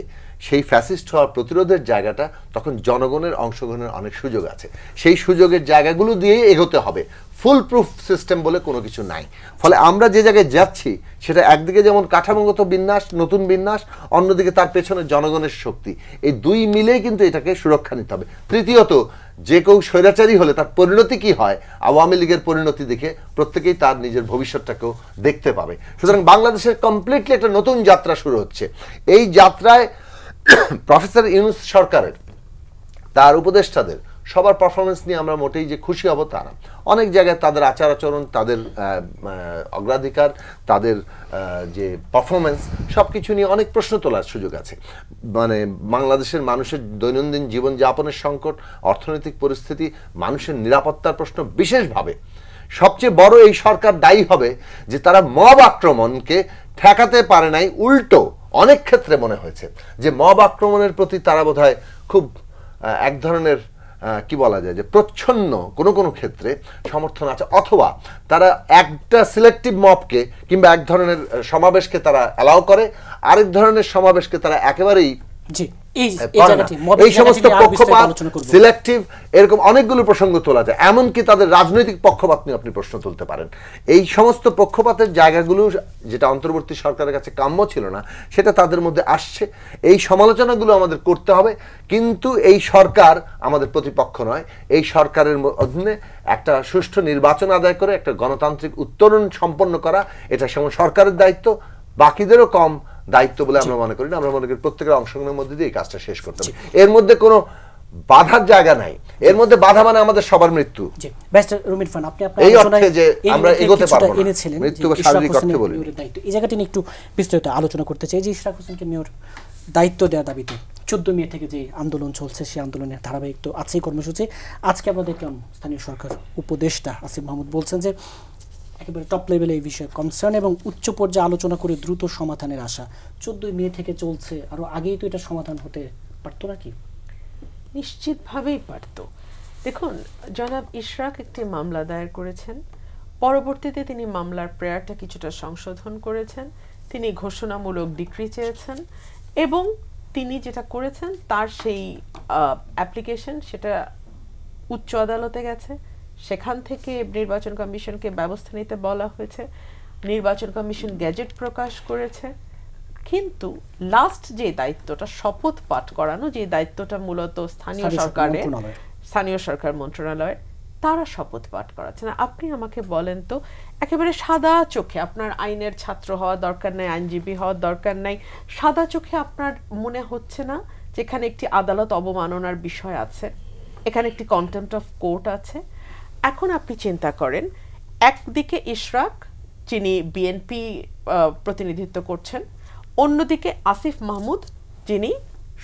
সেই ফ্যাসিস্ট হওয়ার প্রতিরোধের জায়গাটা তখন জনগণের অংশগ্রহণের অনেক সুযোগ আছে, সেই সুযোগের জায়গাগুলো দিয়েই এগোতে হবে। ফুল প্রুফ সিস্টেম বলে কোনো কিছু নাই। ফলে আমরা যে জায়গায় যাচ্ছি সেটা একদিকে যেমন কাঠামোগত বিন্যাস, নতুন বিন্যাস, অন্যদিকে তার পেছনে জনগণের শক্তি, এই দুই মিলেই কিন্তু এটাকে সুরক্ষা নিতে হবে। তৃতীয়ত, যে কেউ স্বৈরাচারী হলে তার পরিণতি কি হয়, আওয়ামী লীগের পরিণতি দেখে প্রত্যেকেই তার নিজের ভবিষ্যৎটাকেও দেখতে পাবে। সুতরাং বাংলাদেশের কমপ্লিটলি একটা নতুন যাত্রা শুরু হচ্ছে। এই যাত্রায় প্রফেসর ইউনূস সরকারের, তার উপদেষ্টাদের সবার পারফরমেন্স নিয়ে আমরা মোটেই যে খুশি হব তা না। অনেক জায়গায় তাদের আচার আচরণ, তাদের অগ্রাধিকার, তাদের যে পারফরমেন্স, সব কিছু নিয়ে অনেক প্রশ্ন তোলার সুযোগ আছে। মানে বাংলাদেশের মানুষের দৈনন্দিন জীবনযাপনের সংকট, অর্থনৈতিক পরিস্থিতি, মানুষের নিরাপত্তার প্রশ্ন বিশেষভাবে সবচেয়ে বড় এই সরকার দায়ী হবে যে তারা মব আক্রমণকে ঠেকাতে পারে নাই, উল্টো অনেক ক্ষেত্রে মনে হয়েছে যে মব আক্রমণের প্রতি তারা বোধহয় খুব এক ধরনের কি বলা যায় যে প্রচ্ছন্ন কোনো কোনো ক্ষেত্রে সমর্থন আছে, অথবা তারা একটা সিলেক্টিভ মবকে কিংবা এক ধরনের সমাবেশকে তারা অ্যালাউ করে, আরেক ধরনের সমাবেশকে তারা একেবারেই এই সমস্ত পক্ষপাত সিলেক্টিভ এরকম অনেকগুলো প্রসঙ্গ তোলা যায়। এমনকি তাদের রাজনৈতিক পক্ষপাত নিয়ে আপনি প্রশ্ন তুলতে পারেন। এই সমস্ত পক্ষপাতের জায়গাগুলো যেটা অন্তর্বর্তী সরকারের কাছে কাম্য ছিল না, সেটা তাদের মধ্যে আসছে। এই সমালোচনাগুলো আমাদের করতে হবে, কিন্তু এই সরকার আমাদের প্রতিপক্ষ নয়। এই সরকারের অধীনে একটা সুষ্ঠু নির্বাচন আদায় করে একটা গণতান্ত্রিক উত্তরণ সম্পন্ন করা, এটা যেমন সরকারের দায়িত্ব, বাকিদেরও কম দায়িত্ব বলে আমরা মনে করি না। আমরা মনে করি প্রত্যেকের অংশগ্রহণের মধ্যে দিয়ে এই কাজটা শেষ করতে হবে। এর মধ্যে কোনো বাধার জায়গা নাই, এর মধ্যে বাধা মানে আমাদের সবার মৃত্যু। এই অর্থে যে আমরা এগোতে পারবো না, মৃত্যু বা শারীরিক অর্থে বলি। এই জায়গাটি নিয়ে একটু বিস্তারিত আলোচনা করতে চাই যে ইশরাক হোসেনকে মেয়র দায়িত্ব দেওয়ার দাবিতে 14 মে থেকে যে আন্দোলন চলছে, সেই আন্দোলনের ধারাবাহিক তো আছেই কর্মসূচি। আজকে আমরা দেখলাম স্থানীয় সরকার উপদেষ্টা আসিফ মাহমুদ বলছেন যে একেবারে টপ লেভেলে এই বিষয়ে কনসার্ন এবং উচ্চ পর্যায়ে আলোচনা করে দ্রুত সমাধানের আশা। 14 মে থেকে চলছে, আরো আগেই তো এটা সমাধান হতে পারতো নাকি? নিশ্চিতভাবেই পারতো। দেখুন, জনাব ইশরাক একটি মামলা দায়ের করেছেন, পরবর্তীতে তিনি মামলার প্রেয়ারটা কিছুটা সংশোধন করেছেন, তিনি ঘোষণামূলক ডিক্রি চেয়েছেন এবং তিনি যেটা করেছেন তার সেই অ্যাপ্লিকেশন সেটা উচ্চ আদালতে গেছে। সেখান থেকে নির্বাচন কমিশনকে ব্যবস্থা নিতে বলা হয়েছে, নির্বাচন কমিশন গেজেট প্রকাশ করেছে। কিন্তু লাস্ট যে দায়িত্বটা শপথ পাঠ করানো, যে দায়িত্বটা মূলত স্থানীয় সরকার মন্ত্রণালয়ের, তারা শপথ পাঠ করাচ্ছে না। আপনি আমাকে বলেন তো, একেবারে সাদা চোখে, আপনার আইনের ছাত্র হওয়া দরকার নাই, আইনজীবী হওয়ার দরকার নাই, সাদা চোখে আপনার মনে হচ্ছে না যেখানে একটি আদালত অবমাননার বিষয় আছে, এখানে একটি কন্টেম্পট অফ কোর্ট আছে? এখন আপনি চিন্তা করেন, একদিকে ইশরাক যিনি বিএনপি প্রতিনিধিত্ব করছেন, অন্যদিকে আসিফ মাহমুদ যিনি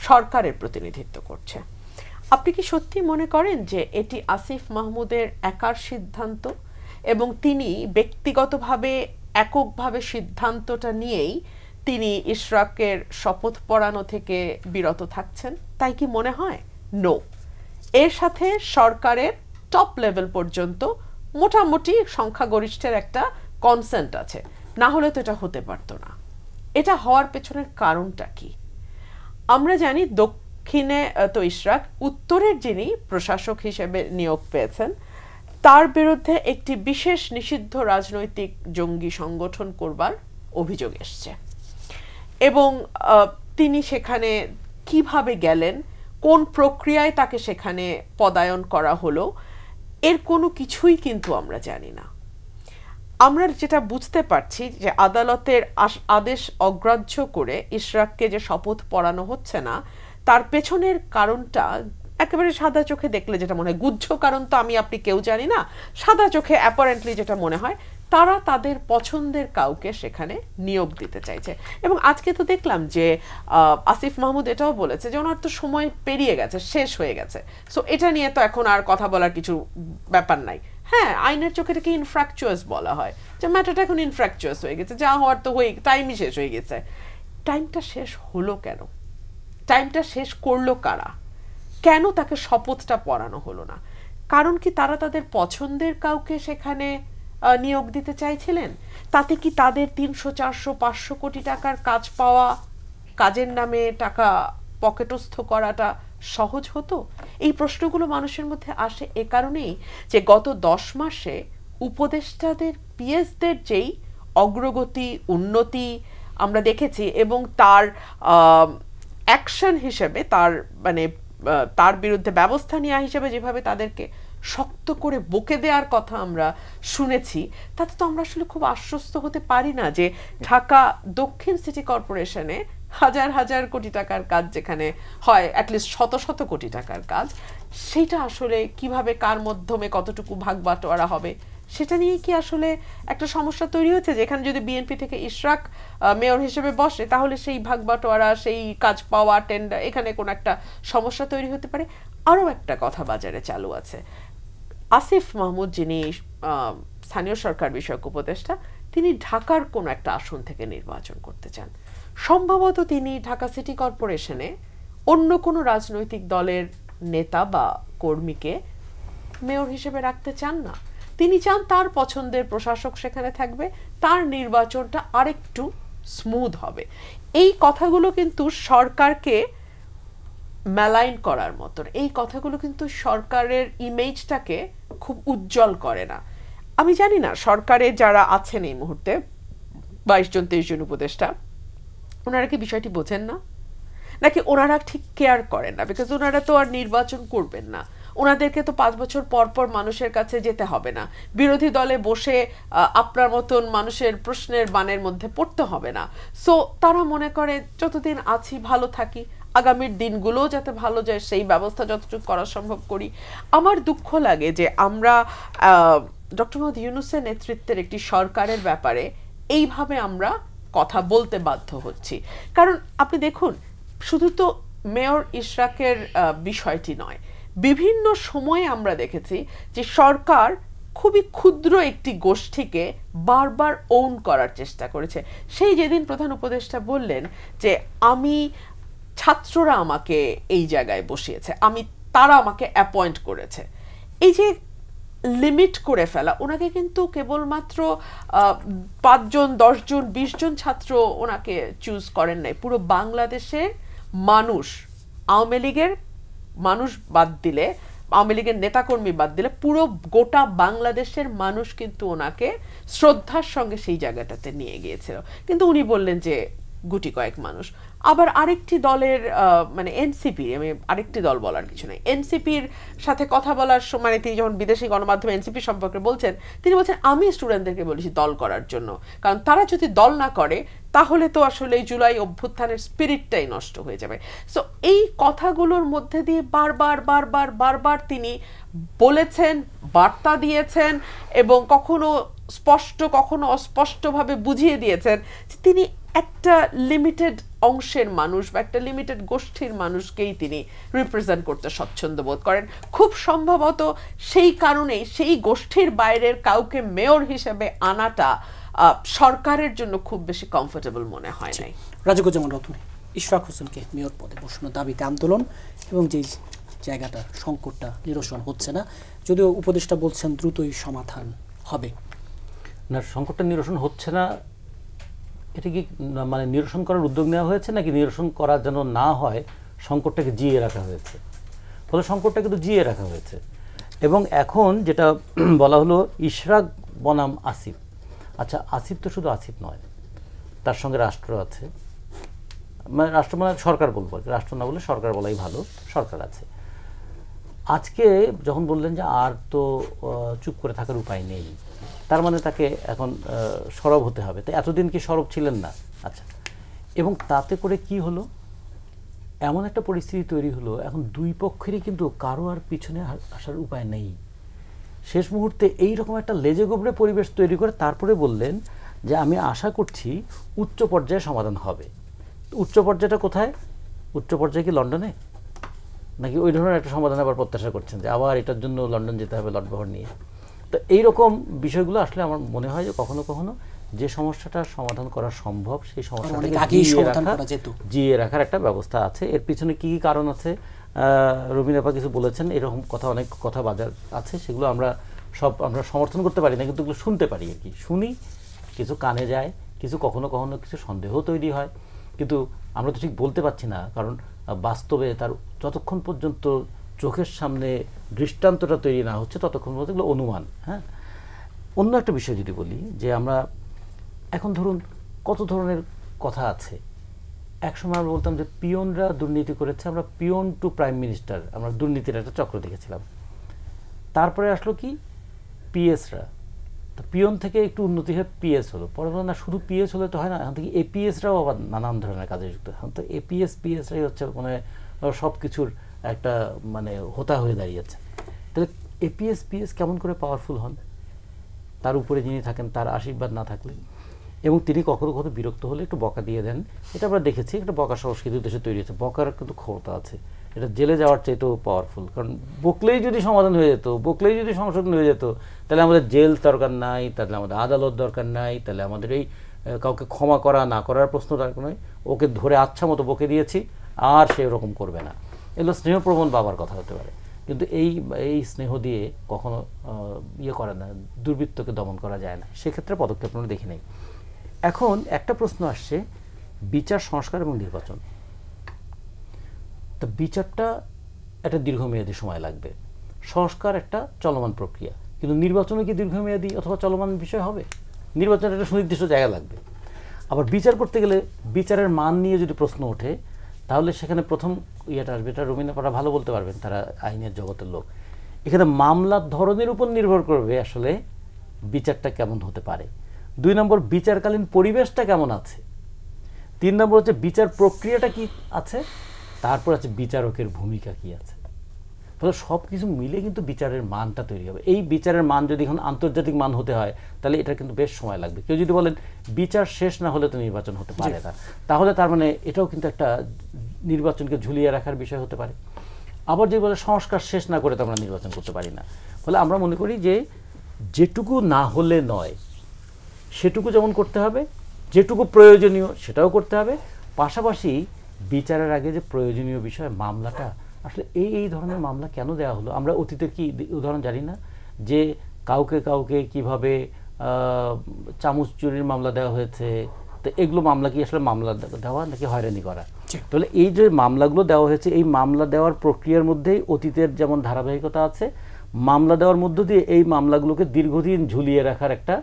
সরকারের প্রতিনিধিত্ব করছে। আপনি কি সত্যি মনে করেন যে এটি আসিফ মাহমুদের একার সিদ্ধান্ত এবং তিনি ব্যক্তিগতভাবে এককভাবে সিদ্ধান্তটা নিয়েই তিনি ইশরাকের শপথ পড়ানো থেকে বিরত থাকছেন? তাই কি মনে হয়? নো। এর সাথে সরকারের টপ লেভেল পর্যন্ত মোটামুটি সংখ্যাগরিষ্ঠের একটা কনসেন্ট আছে, না হলে তো এটা হতে পারতো না। এটা হওয়ার পেছনের কারণটা কি? আমরা জানি দক্ষিণে তো ইশরাক, উত্তরের যিনি প্রশাসক হিসেবে নিয়োগ পেয়েছেন তার বিরুদ্ধে একটি বিশেষ নিষিদ্ধ রাজনৈতিক জঙ্গি সংগঠন করবার অভিযোগ এসছে এবং তিনি সেখানে কিভাবে গেলেন, কোন প্রক্রিয়ায় তাকে সেখানে পদায়ন করা হলো, এর কোনো কিছুই কিন্তু আমরা জানি না। আমরা যেটা বুঝতে পারছি যে আদালতের আদেশ অগ্রাহ্য করে ইশরাককে যে শপথ পড়ানো হচ্ছে না, তার পেছনের কারণটা একেবারে সাদা চোখে দেখলে যেটা মনে হয়, গুহ্য কারণ তো আমি আপনি কেউ জানি না, সাদা চোখে অ্যাপারেন্টলি যেটা মনে হয়, তারা তাদের পছন্দের কাউকে সেখানে নিয়োগ দিতে চাইছে। এবং আজকে তো দেখলাম যে আসিফ মাহমুদ এটাও বলেছে যে ওনার তো সময় পেরিয়ে গেছে, শেষ হয়ে গেছে, সো এটা নিয়ে তো এখন আর কথা বলার কিছু ব্যাপার নাই। হ্যাঁ, আইনের চোখে এটাকে ইনফ্র্যাকচুয়াস বলা হয়, যে ম্যাটারটা এখন ইনফ্র্যাকচুয়াস হয়ে গেছে, যা হওয়ার তো হয়ে, টাইমই শেষ হয়ে গেছে। টাইমটা শেষ হলো কেন? টাইমটা শেষ করলো কারা? কেন তাকে শপথটা পড়ানো হলো না? কারণ কি তারা তাদের পছন্দের কাউকে সেখানে নিয়োগ দিতে চাইছিলেন? তাতে কি তাদের 300, 400, 500 কোটি টাকার কাজ পাওয়া, কাজের নামে টাকা পকেটস্থ করাটা সহজ হতো? এই প্রশ্নগুলো মানুষের মধ্যে আসে এ কারণেই যে গত 10 মাসে উপদেষ্টাদের, পিএসদের যেই অগ্রগতি, উন্নতি আমরা দেখেছি এবং তার অ্যাকশন হিসেবে, তার বিরুদ্ধে ব্যবস্থা নেওয়া হিসেবে যেভাবে তাদেরকে শক্ত করে বকে দেওয়ার কথা আমরা শুনেছি, তাতে তো আমরা আসলে খুব আশ্বস্ত হতে পারি না যে ঢাকা দক্ষিণ সিটি কর্পোরেশনে হাজার হাজার কোটি টাকার কাজ যেখানে হয়, অ্যাটলিস্ট শত শত কোটি টাকার কাজ, সেটা আসলে কিভাবে, কার মাধ্যমে কতটুকু ভাগ বাটোয়ারা হবে, সেটা নিয়ে কি আসলে একটা সমস্যা তৈরি হচ্ছে? যেখানে যদি বিএনপি থেকে ইশরাক মেয়র হিসেবে বসে, তাহলে সেই ভাগ বাটোয়ারা, সেই কাজ পাওয়া, টেন্ডার, এখানে কোনো একটা সমস্যা তৈরি হতে পারে। আরও একটা কথা বাজারে চালু আছে, আসিফ মাহমুদ যিনি স্থানীয় সরকার বিষয়ক উপদেষ্টা, তিনি ঢাকার কোন একটা আসন থেকে নির্বাচন করতে চান। সম্ভবত তিনি ঢাকা সিটি কর্পোরেশনে অন্য কোনো রাজনৈতিক দলের নেতা বা কর্মীকে মেয়র হিসেবে রাখতে চান না। তিনি চান তার পছন্দের প্রশাসক সেখানে থাকবে, তার নির্বাচনটা আরেকটু স্মুথ হবে। এই কথাগুলো কিন্তু সরকারকে ম্যালাইন করার মতন, এই কথাগুলো কিন্তু সরকারের ইমেজটাকে খুব উজ্জ্বল করে না। আমি জানি না সরকারে যারা আছেন এই মুহূর্তে 22 জন 23 জন উপদেষ্টা, ওনারা কি বিষয়টি বোঝেন না, নাকি ওনারা ঠিক কেয়ার করেন না? বিকজ ওনারা তো আর নির্বাচন করবেন না, ওনাদেরকে তো 5 বছর পর পর মানুষের কাছে যেতে হবে না, বিরোধী দলে বসে আপনার মতন মানুষের প্রশ্নের বানের মধ্যে পড়তে হবে না। সো তারা মনে করে যতদিন আছি ভালো থাকি, আগামীর দিনগুলোও যাতে ভালো যায় সেই ব্যবস্থা যতটুকু করা সম্ভব করি। আমার দুঃখ লাগে যে আমরা ডক্টর মোহাম্মদ ইউনূসের নেতৃত্বের একটি সরকারের ব্যাপারে এইভাবে আমরা কথা বলতে বাধ্য হচ্ছি। কারণ আপনি দেখুন, শুধু তো মেয়র ইশরাকের বিষয়টি নয়, বিভিন্ন সময়ে আমরা দেখেছি যে সরকার খুবই ক্ষুদ্র একটি গোষ্ঠীকে বারবার ওন করার চেষ্টা করেছে। সেই যেদিন প্রধান উপদেষ্টা বললেন যে আমি ছাত্ররা আমাকে এই জায়গায় বসিয়েছে, তারা আমাকে অ্যাপয়েন্ট করেছে, এই যে লিমিট করে ফেলা, ওনাকে কিন্তু কেবলমাত্র 5 জন 10 জন 20 জন ছাত্র ওনাকে চুজ করেন নাই, পুরো বাংলাদেশের মানুষ, আওয়ামী লীগের মানুষ বাদ দিলে, আওয়ামী লীগের নেতাকর্মী বাদ দিলে পুরো গোটা বাংলাদেশের মানুষ কিন্তু ওনাকে শ্রদ্ধার সঙ্গে সেই জায়গাটাতে নিয়ে গিয়েছিল। কিন্তু উনি বললেন যে গুটি কয়েক মানুষ। আবার আরেকটি দলের মানে এনসিপি, আমি আরেকটি দল বলার কিছু নেই, এনসিপির সাথে কথা বলার সময় তিনি যখন বিদেশি গণমাধ্যমে এনসিপি সম্পর্কে বলছেন, তিনি বলছেন আমি স্টুডেন্টদেরকে বলেছি দল করার জন্য, কারণ তারা যদি দল না করে তাহলে তো আসলে এই জুলাই অভ্যুত্থানের স্পিরিটটাই নষ্ট হয়ে যাবে। সো এই কথাগুলোর মধ্যে দিয়ে বারবার বারবার বারবার তিনি বলেছেন, বার্তা দিয়েছেন এবং কখনো স্পষ্ট কখনো অস্পষ্টভাবে বুঝিয়ে দিয়েছেন যে তিনি একটা লিমিটেড অংশের মানুষ বা একটা লিমিটেড গোষ্ঠীর মানুষকেই তিনি রিপ্রেজেন্ট করতে স্বচ্ছন্দ বোধ করেন। খুব সম্ভবত সেই কারণেই সেই গোষ্ঠীর বাইরের কাউকে মেয়র হিসেবে আনাটা সরকারের জন্য খুব বেশি কমফোর্টেবল মনে হয় নাই। রাজিকুজ্জামান রতন, ইশরাক হোসেনকে মেয়র পদে বসানোর দাবিতে আন্দোলন এবং যেই জায়গাটা সংকটটা নিরসন হচ্ছে না, যদিও উপদেষ্টা বলছেন দ্রুতই সমাধান হবে। না, সংকটটা নিরসন হচ্ছে না, এটা কি মানে নিরসন করার উদ্যোগ নেওয়া হয়েছে নাকি নিরসন করা যেন না হয় সংকটটাকে জিয়ে রাখা হয়েছে? ফলে সংকটটা কিন্তু জিয়ে রাখা হয়েছে। এবং এখন যেটা বলা হলো ইশরাক বনাম আসিফ, আচ্ছা আসিফ তো শুধু আসিফ নয়, তার সঙ্গে রাষ্ট্র আছে, মানে রাষ্ট্র মানে সরকার বলবো, রাষ্ট্র না বলে সরকার বলাই ভালো, সরকার আছে। আজকে যখন বললেন যে আর তো চুপ করে থাকার উপায় নেই, তার মানে তাকে এখন সরব হতে হবে। তো এতদিন কি সরব ছিলেন না? আচ্ছা, এবং তাতে করে কি হলো, এমন একটা পরিস্থিতি তৈরি হলো এখন দুই পক্ষেরই কিন্তু কারো আর পিছনে আসার উপায় নেই। শেষ মুহূর্তে এইরকম একটা লেজে গোবরে পরিবেশ তৈরি করে তারপরে বললেন যে আমি আশা করছি উচ্চ পর্যায়ে সমাধান হবে। উচ্চ পর্যায়টা কোথায়? উচ্চ পর্যায়ে কি লন্ডনে, নাকি ওই ধরনের একটা সমাধান আবার প্রত্যাশা করছেন যে আবার এটার জন্য লন্ডন যেতে হবে লটবহর নিয়ে? তো এইরকম বিষয়গুলো আসলে আমার মনে হয় যে কখনো কখনো যে সমস্যাটা সমাধান করা সম্ভব সেই সমস্যাটাকে জিয়ে রাখার একটা ব্যবস্থা আছে। এর পিছনে কি কি কারণ আছে রবিন আপা কিছু বলেছেন, এরকম কথা অনেক কথা বাজার আছে, সেগুলো আমরা সমর্থন করতে পারি না, কিন্তু এগুলো শুনতে পারি আর কি, শুনি, কিছু কানে যায়, কিছু কখনো কখনো কিছু সন্দেহ তৈরি হয়, কিন্তু আমরা তো ঠিক বলতে পারছি না, কারণ বাস্তবে তার যতক্ষণ পর্যন্ত চোখের সামনে দৃষ্টান্তটা তৈরি না হচ্ছে ততক্ষণ পর্যন্ত এগুলো অনুমান। হ্যাঁ, অন্য একটা বিষয় যদি বলি যে আমরা এখন ধরুন কত ধরনের কথা আছে। একসময় আমরা বলতাম যে পিয়নরা দুর্নীতি করেছে, আমরা পিয়ন টু প্রাইম মিনিস্টার, আমরা দুর্নীতির একটা চক্র দেখেছিলাম। তারপরে আসলো কি পিএসরা, তো পিয়ন থেকে একটু উন্নতি হয়ে পিএস হলো, পরে না শুধু পিএস হলে তো হয় না, এখন থেকে এপিএসরাও আবার নানান ধরনের কাজে যুক্ত। এখন তো এপিএস পিএসরাই হচ্ছে মানে সব কিছুর একটা মানে হোতা হয়ে দাঁড়িয়েছে। তাহলে এপিএস পিএস কেমন করে পাওয়ারফুল হন? তার উপরে যিনি থাকেন তার আশীর্বাদ না থাকলে, এবং তিনি কখনো কখনো বিরক্ত হলে একটু বকা দিয়ে দেন, এটা আমরা দেখেছি, একটা বকা সংস্কৃতি দেশে তৈরি হয়েছে, বকার কিন্তু ক্ষমতা আছে। এটা জেলে যাওয়ার চাইতেও পাওয়ারফুল। কারণ বকলেই যদি সমাধান হয়ে যেত, বকলেই যদি সংশোধন হয়ে যেত, তাহলে আমাদের জেল দরকার নাই, তাহলে আমাদের আদালত দরকার নাই, তাহলে আমাদের এই কাউকে ক্ষমা করা না করার প্রশ্ন দরকার নয়। ওকে ধরে আচ্ছা মতো বকে দিয়েছি, আর সে ওরকম করবে না। এগুলো স্নেহপ্রবণ বাবার কথা হতে পারে, কিন্তু এই স্নেহ দিয়ে কখনো ইয়ে করে না, দুর্বৃত্তকে দমন করা যায় না। সেক্ষেত্রে পদক্ষেপ আমরা দেখি নাই। এখন একটা প্রশ্ন আসছে, বিচার সংস্কার এবং নির্বাচন। তো বিচারটা একটা দীর্ঘমেয়াদী সময় লাগবে, সংস্কার একটা চলমান প্রক্রিয়া, কিন্তু নির্বাচনে কি দীর্ঘমেয়াদী অথবা চলমান বিষয় হবে? নির্বাচনের একটা সুনির্দিষ্ট জায়গা লাগবে। আবার বিচার করতে গেলে বিচারের মান নিয়ে যদি প্রশ্ন ওঠে, তাহলে সেখানে প্রথম ইয়েটা আসবে, এটা রবীন্দ্রপাড়া ভালো বলতে পারবেন, তারা আইনের জগতের লোক। এখানে মামলার ধরনের উপর নির্ভর করবে আসলে বিচারটা কেমন হতে পারে। 2 নম্বর, বিচারকালীন পরিবেশটা কেমন আছে। 3 নম্বর হচ্ছে বিচার প্রক্রিয়াটা কি আছে। তারপর আছে বিচারকের ভূমিকা কি আছে। ফলে সব কিছু মিলে কিন্তু বিচারের মানটা তৈরি হবে। এই বিচারের মান যদি এখন আন্তর্জাতিক মান হতে হয়, তাহলে এটা কিন্তু বেশ সময় লাগবে। কেউ যদি বলেন বিচার শেষ না হলে তো নির্বাচন হতে পারে না, তাহলে তার মানে এটাও কিন্তু একটা নির্বাচনকে ঝুলিয়ে রাখার বিষয় হতে পারে। আবার যে বলে সংস্কার শেষ না করে তো আমরা নির্বাচন করতে পারি না। ফলে আমরা মনে করি যে যেটুকু না হলে নয় সেটুকু যেমন করতে হবে, যেটুকু প্রয়োজনীয় সেটাও করতে হবে। পাশাপাশি বিচারের আগে যে প্রয়োজনীয় বিষয় মামলাটা, আসলে এই ধরনের মামলা কেন দেওয়া হলো? আমরা অতীতের কি উদাহরণ জানি না যে কাউকে কিভাবে চামচ চুরির মামলা দেওয়া হয়েছে? তো এগুলো মামলা কি আসলে মামলা দেওয়া নাকি হয়রানি করা? তাহলে এই যে মামলাগুলো দেওয়া হয়েছে, এই মামলা দেওয়ার প্রক্রিয়ার মধ্যেই অতীতের যেমন ধারাবাহিকতা আছে, মামলা দেওয়ার মধ্য দিয়ে এই মামলাগুলোকে দীর্ঘদিন ঝুলিয়ে রাখার একটা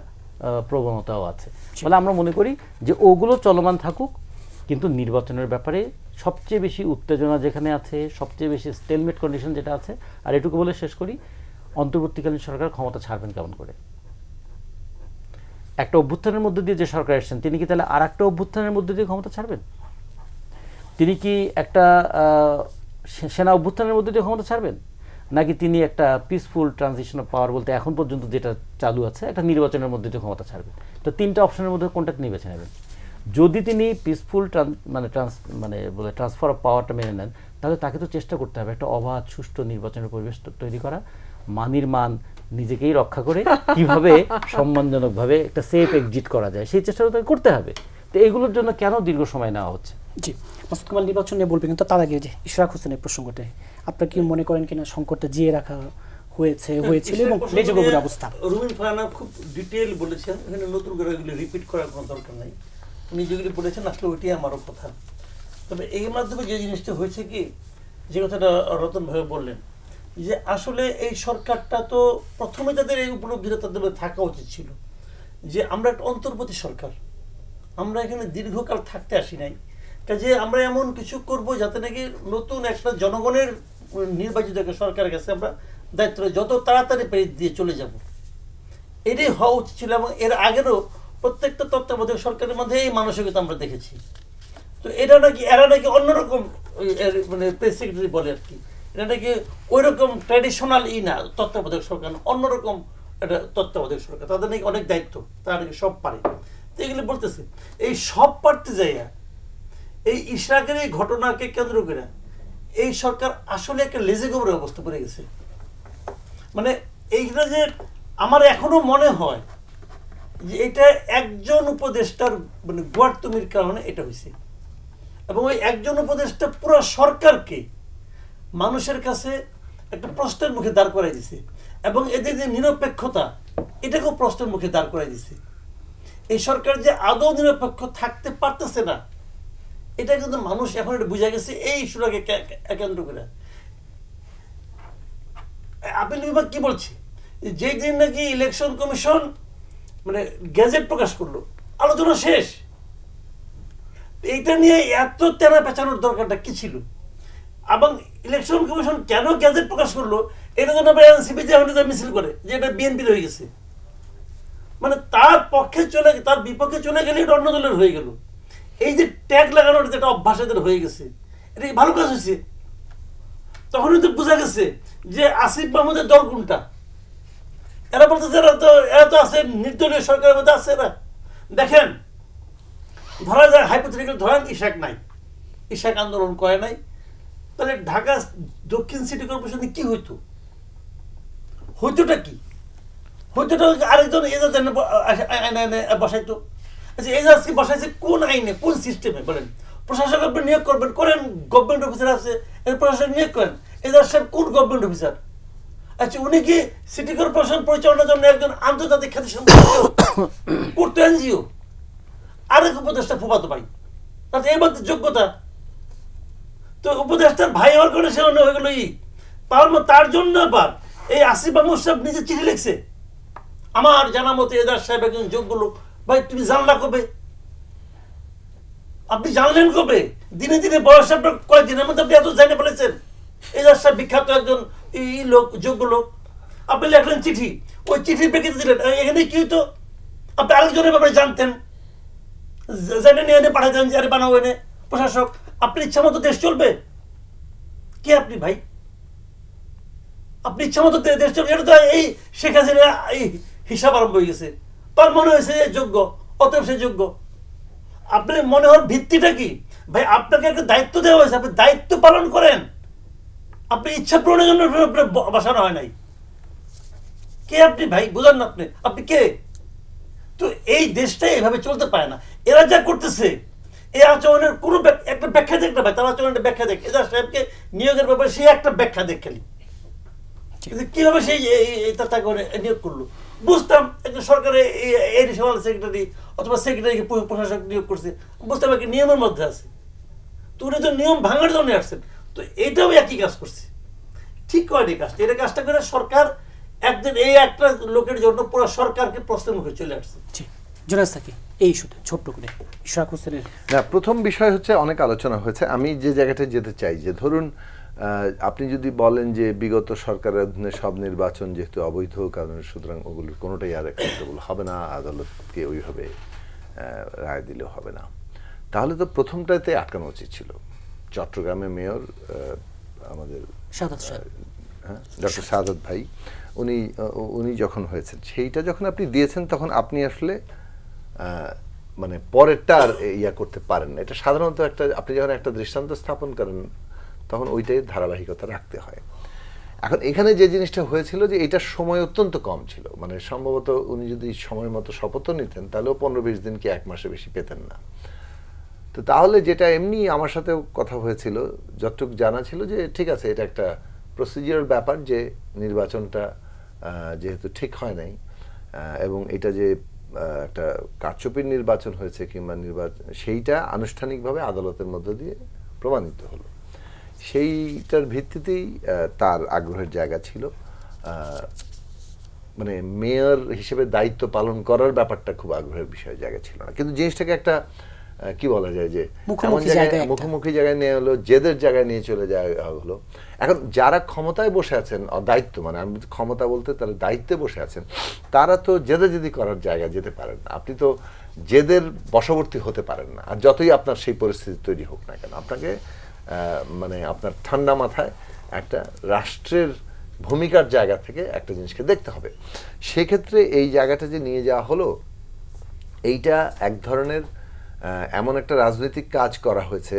প্রবণতাও আছে। ফলে আমরা মনে করি যে ওগুলো চলমান থাকুক, কিন্তু নির্বাচনের ব্যাপারে সবচেয়ে বেশি উত্তেজনা যেখানে আছে, সবচেয়ে বেশি স্টেলমেট কন্ডিশন যেটা আছে। আর এটুকু বলে শেষ করি, অন্তর্বর্তীকালীন সরকার ক্ষমতা ছাড়বেন কেমন করে? একটা অভ্যুত্থানের মধ্যে দিয়ে যে সরকার এসেছেন, তিনি কি তাহলে আর একটা অভ্যুত্থানের মধ্যে দিয়ে ক্ষমতা ছাড়বেন? তিনি কি একটা সেনা অভ্যুত্থানের মধ্যে দিয়ে ক্ষমতা ছাড়বেন, নাকি তিনি একটা পিসফুল ট্রানজিশন অফ পাওয়ার বলতে এখন পর্যন্ত যেটা চালু আছে একটা নির্বাচনের মধ্যে দিয়ে ক্ষমতা ছাড়বেন? তো 3টা অপশনের মধ্যে কোনটা তিনি বেছে নেবেন? যদি তিনি পিসফুল ট্রান্সফার অফ পাওয়ারটা মেনে নেন, তাহলে তাকে তো চেষ্টা করতে হবে একটা অবাধ সুষ্ঠু নির্বাচনের পরিবেশ তৈরি করা, মানির মান নিজেকেই রক্ষা করে কিভাবে সম্মানজনকভাবে একটা সেফ এক্সিট করা যায় সেই চেষ্টাটা তাকে করতে হবে। তো এগুলোর জন্য কেন দীর্ঘ সময় নেওয়া হচ্ছে? জি, মাসুদ কামাল নির্বাচন নিয়ে বলবেন, কিন্তু তার আগে যে ইশরাক হোসেনের প্রসঙ্গটা, আপনার কি মনে করেন কিনা সংকটটা জিয়ে রাখা হয়েছিল এবং মেজগোবরের অবস্থা? রুমিন ফারহানা খুব ডিটেইল বলেছেন, এখানে নতুন করে এগুলো রিপিট করার কোনো দরকার নাই। উনি যেগুলি বলেছেন আসলে ওইটাই আমারও কথা। তবে এই মাধ্যমে যে জিনিসটা হয়েছে কি, যে কথাটা রতনভাবে বললেন, যে আসলে এই সরকারটা তো প্রথমে তাদের এই উপলব্ধিটা তাদের থাকা উচিত ছিল যে আমরা একটা অন্তর্বর্তী সরকার, আমরা এখানে দীর্ঘকাল থাকতে আসি নাই, কাজে আমরা এমন কিছু করব যাতে নাকি নতুন একটা জনগণের নির্বাচিত একটা সরকারের কাছে আমরা দায়িত্ব যত তাড়াতাড়ি পেয়ে দিয়ে চলে যাব, এটাই হওয়া উচিত ছিল। এবং এর আগেরও প্রত্যেকটা তত্ত্বাবধায়ক সরকারের মধ্যে এই মানসিকতা আমরা দেখেছি। তো এরা নাকি অন্যরকম, মানে প্রেস সেক্রেটারি বলে আর কি, এটা নাকি ওই রকম ট্র্যাডিশনাল না তত্ত্বাবধায়ক সরকার, অন্যরকম একটা তত্ত্বাবধায়ক সরকার, তাদের নাকি অনেক দায়িত্ব, তারা নাকি সব পারে। তো এগুলি বলতেছে, এই সব পারতে যাইয়া এই ইশরাকের এই ঘটনাকে কেন্দ্র করে এই সরকার আসলে একটা লেজে গোবরের অবস্থা পড়ে গেছে। মানে এইটা যে আমার এখনো মনে হয় যে এটা একজন উপদেষ্টার মানে গোয়ার্তুমির কারণে এটা হয়েছে, এবং ওই একজন উপদেষ্টা পুরো সরকারকে মানুষের কাছে একটা প্রশ্নের মুখে দাঁড় করাই দিছে, এবং এদের যে নিরপেক্ষতা এটাকেও প্রশ্নের মুখে দাঁড় করাই দিছে। এই সরকার যে আদৌ নিরপেক্ষ থাকতে পারতেছে না, এটা কিন্তু মানুষ এখন এটা বুঝা গেছে এই ইস্যুটাকে কেন্দ্র করে। আপিল বিভাগ কি বলছে, যেই দিন নাকি ইলেকশন কমিশন মানে গ্যাজেট প্রকাশ করলো, আলোচনা শেষ। এইটা নিয়ে এত তেনা পেঁচানোর দরকারটা কি ছিল? এবং ইলেকশন কমিশন কেন গ্যাজেট প্রকাশ করলো এটা জন্য এনসিপি যে মিছিল করে যে এটা বিএনপির হয়ে গেছে, মানে তার পক্ষে চলে তার বিপক্ষে চলে গেলে এটা অন্য দলের হয়ে গেল। এই যে ট্যাগ লাগানোর যেটা অভ্যাস এদের হয়ে গেছে, এটা কি ভালো কাজ হয়েছে? তখনই তো বোঝা গেছে যে আসিফ মাহমুদের দল কোনটা। এরা বলতেছে এরা তো আছে নির্দলীয় সরকারের মধ্যে আছে। এরা দেখেন, ধরা যায় হাইপোথেটিক্যাল ধরেন ইশাক নাই, ইশাক আন্দোলন করে নাই, তাহলে ঢাকা দক্ষিণ সিটি কর্পোরেশনে কি হইতো? হইতোটা কি? হইতোটা আরেকজন এজাজ বসাইতো। আচ্ছা, এজাজ কি বসাইছে কোন আইনে, কোন সিস্টেমে বলেন? প্রশাসক আপনি নিয়োগ করবেন, করেন, গভর্নমেন্ট অফিসার আছে, প্রশাসক নিয়োগ করেন। এজাজ সাহেব কোন গভর্নমেন্ট অফিসার? আচ্ছা, উনি কি সিটি কর্পোরেশন পরিচালনার জন্য একজন আন্তর্জাতিক খ্যাতিসম্পন্ন করতো এনজিও? আরেক উপদেষ্টা ফুফাতো ভাই, তাতে এই মধ্যে যোগ্যতা তো উপদেষ্টার ভাই হওয়ার কারণে সে হয়ে গেল তার জন্য আবার এই আসিফ মাহমুদ সাহেব নিজে চিঠি লিখছে, আমার জানা মতে এজাজ সাহেব একজন যোগ্য লোক। ভাই তুমি জানলা কবে? আপনি জানলেন কবে? দিনে দিনে বয়স আপনার কয়েকদিনের মধ্যে আপনি এত জানে ফেলেছেন। এজাজ সাহেব বিখ্যাত একজন লোক, যোগ্য লোক। আপনি লেখলেন চিঠি, ওই চিঠি প্রেক্ষিতে দিলেন। এখানে কি হতো? আপনি আরেকজনের ব্যাপারে জানতেন, জেনে নিয়ে এনে পাঠাতেন যে আরে বানাবো এনে প্রশাসক। আপনি ইচ্ছা মতো দেশ চলবে? কে আপনি ভাই? আপনি ইচ্ছা মতো দেশ চলবে? এটা তো এই শেখ হাসিনা এই হিসাব আরম্ভ হয়ে গেছে। তার মনে হয়েছে যোগ্য, অতএব সে যোগ্য। আপনি মনে হওয়ার ভিত্তিটা কি ভাই? আপনাকে একটা দায়িত্ব দেওয়া হয়েছে, আপনি দায়িত্ব পালন করেন। আপনি ইচ্ছা পূরণের জন্য বসানো হয় নাই। কে আপনি ভাই? বুঝান না আপনি, আপনি কে? তো এই দেশটা এইভাবে চলতে পারে না। এরা যা করতেছে, এই আচরণের কোনো একটা ব্যাখ্যা দেখ না ভাই, তার আচরণের ব্যাখ্যা দেখ। এজাজ সাহেবকে নিয়োগের ব্যাপারে সে একটা ব্যাখ্যা দেখ খালি, কিভাবে সেই তাকে নিয়োগ করলো বুঝতাম। একটা সরকারের এডিশনাল সেক্রেটারি অথবা সেক্রেটারিকে প্রশাসক নিয়োগ করছে, বুঝতাম একটা নিয়মের মধ্যে আছে। তো উনি তো নিয়ম ভাঙার জন্য আসছেন, তো এইটাও একই কাজ করছে। ঠিক করেনি কাজটা, এটা কাজটা করে সরকার একদিন এই একটা লোকের জন্য পুরো সরকারকে প্রশ্নের মুখে চলে আসছে। এই ইস্যুতে ছোট্ট করে ইশরাক হোসেনের না, প্রথম বিষয় হচ্ছে অনেক আলোচনা হয়েছে। আমি যে জায়গাটায় যেতে চাই, যে ধরুন আপনি যদি বলেন যে বিগত সরকারের অধীনে সব নির্বাচন যেহেতু অবৈধ কারণে, সুতরাং ওগুলোর কোনোটাই আর অ্যাকাউন্টেবল হবে না, আদালতকে ওইভাবে রায় দিলেও হবে না, তাহলে তো প্রথমটাতে আটকানো উচিত ছিল। চট্টগ্রামে মেয়র আমাদের ডক্টর সাদত ভাই, উনি যখন হয়েছেন, সেইটা যখন আপনি দিয়েছেন, তখন আপনি আসলে মানে পরেরটা আর ইয়া করতে পারেন না। এটা সাধারণত একটা, আপনি যখন একটা দৃষ্টান্ত স্থাপন করেন তখন ওইটাই ধারাবাহিকতা রাখতে হয়। এখন এখানে যে জিনিসটা হয়েছিল যে এটার সময় অত্যন্ত কম ছিল, মানে সম্ভবত উনি যদি সময় মতো শপথও নিতেন তাহলেও 15-20 দিন কি 1 মাসে বেশি পেতেন না। তো তাহলে যেটা এমনি আমার সাথেও কথা হয়েছিল, যতটুকু জানা ছিল যে ঠিক আছে, এটা একটা প্রসিডিউরাল ব্যাপার, যে নির্বাচনটা যেহেতু ঠিক হয় নাই এবং এটা যে একটা কারচুপির নির্বাচন হয়েছে কিংবা সেইটা আনুষ্ঠানিকভাবে আদালতের মধ্য দিয়ে প্রমাণিত হলো, সেইটার ভিত্তিতেই তার আগ্রহের জায়গা ছিল। মানে মেয়র হিসেবে দায়িত্ব পালন করার ব্যাপারটা খুব আগ্রহের বিষয়ের জায়গা ছিল না, কিন্তু জিনিসটাকে একটা কি বলা যায় যে মুখোমুখি জায়গায় নিয়ে হলো, জেদের জায়গায় নিয়ে চলে যাওয়া হলো। এখন যারা ক্ষমতায় বসে আছেন, দায়িত্ব মানে আমি ক্ষমতা বলতে তারা দায়িত্বে বসে আছেন, তারা তো জেদি করার জায়গায় যেতে পারেন না। আপনি তো জেদের বশবর্তী হতে পারেন না, আর যতই আপনার সেই পরিস্থিতি তৈরি হোক না কেন, আপনাকে মানে আপনার ঠান্ডা মাথায় একটা রাষ্ট্রের ভূমিকার জায়গা থেকে একটা জিনিসকে দেখতে হবে। সেক্ষেত্রে এই জায়গাটা যে নিয়ে যাওয়া হলো, এইটা এক ধরনের এমন একটা রাজনৈতিক কাজ করা হয়েছে,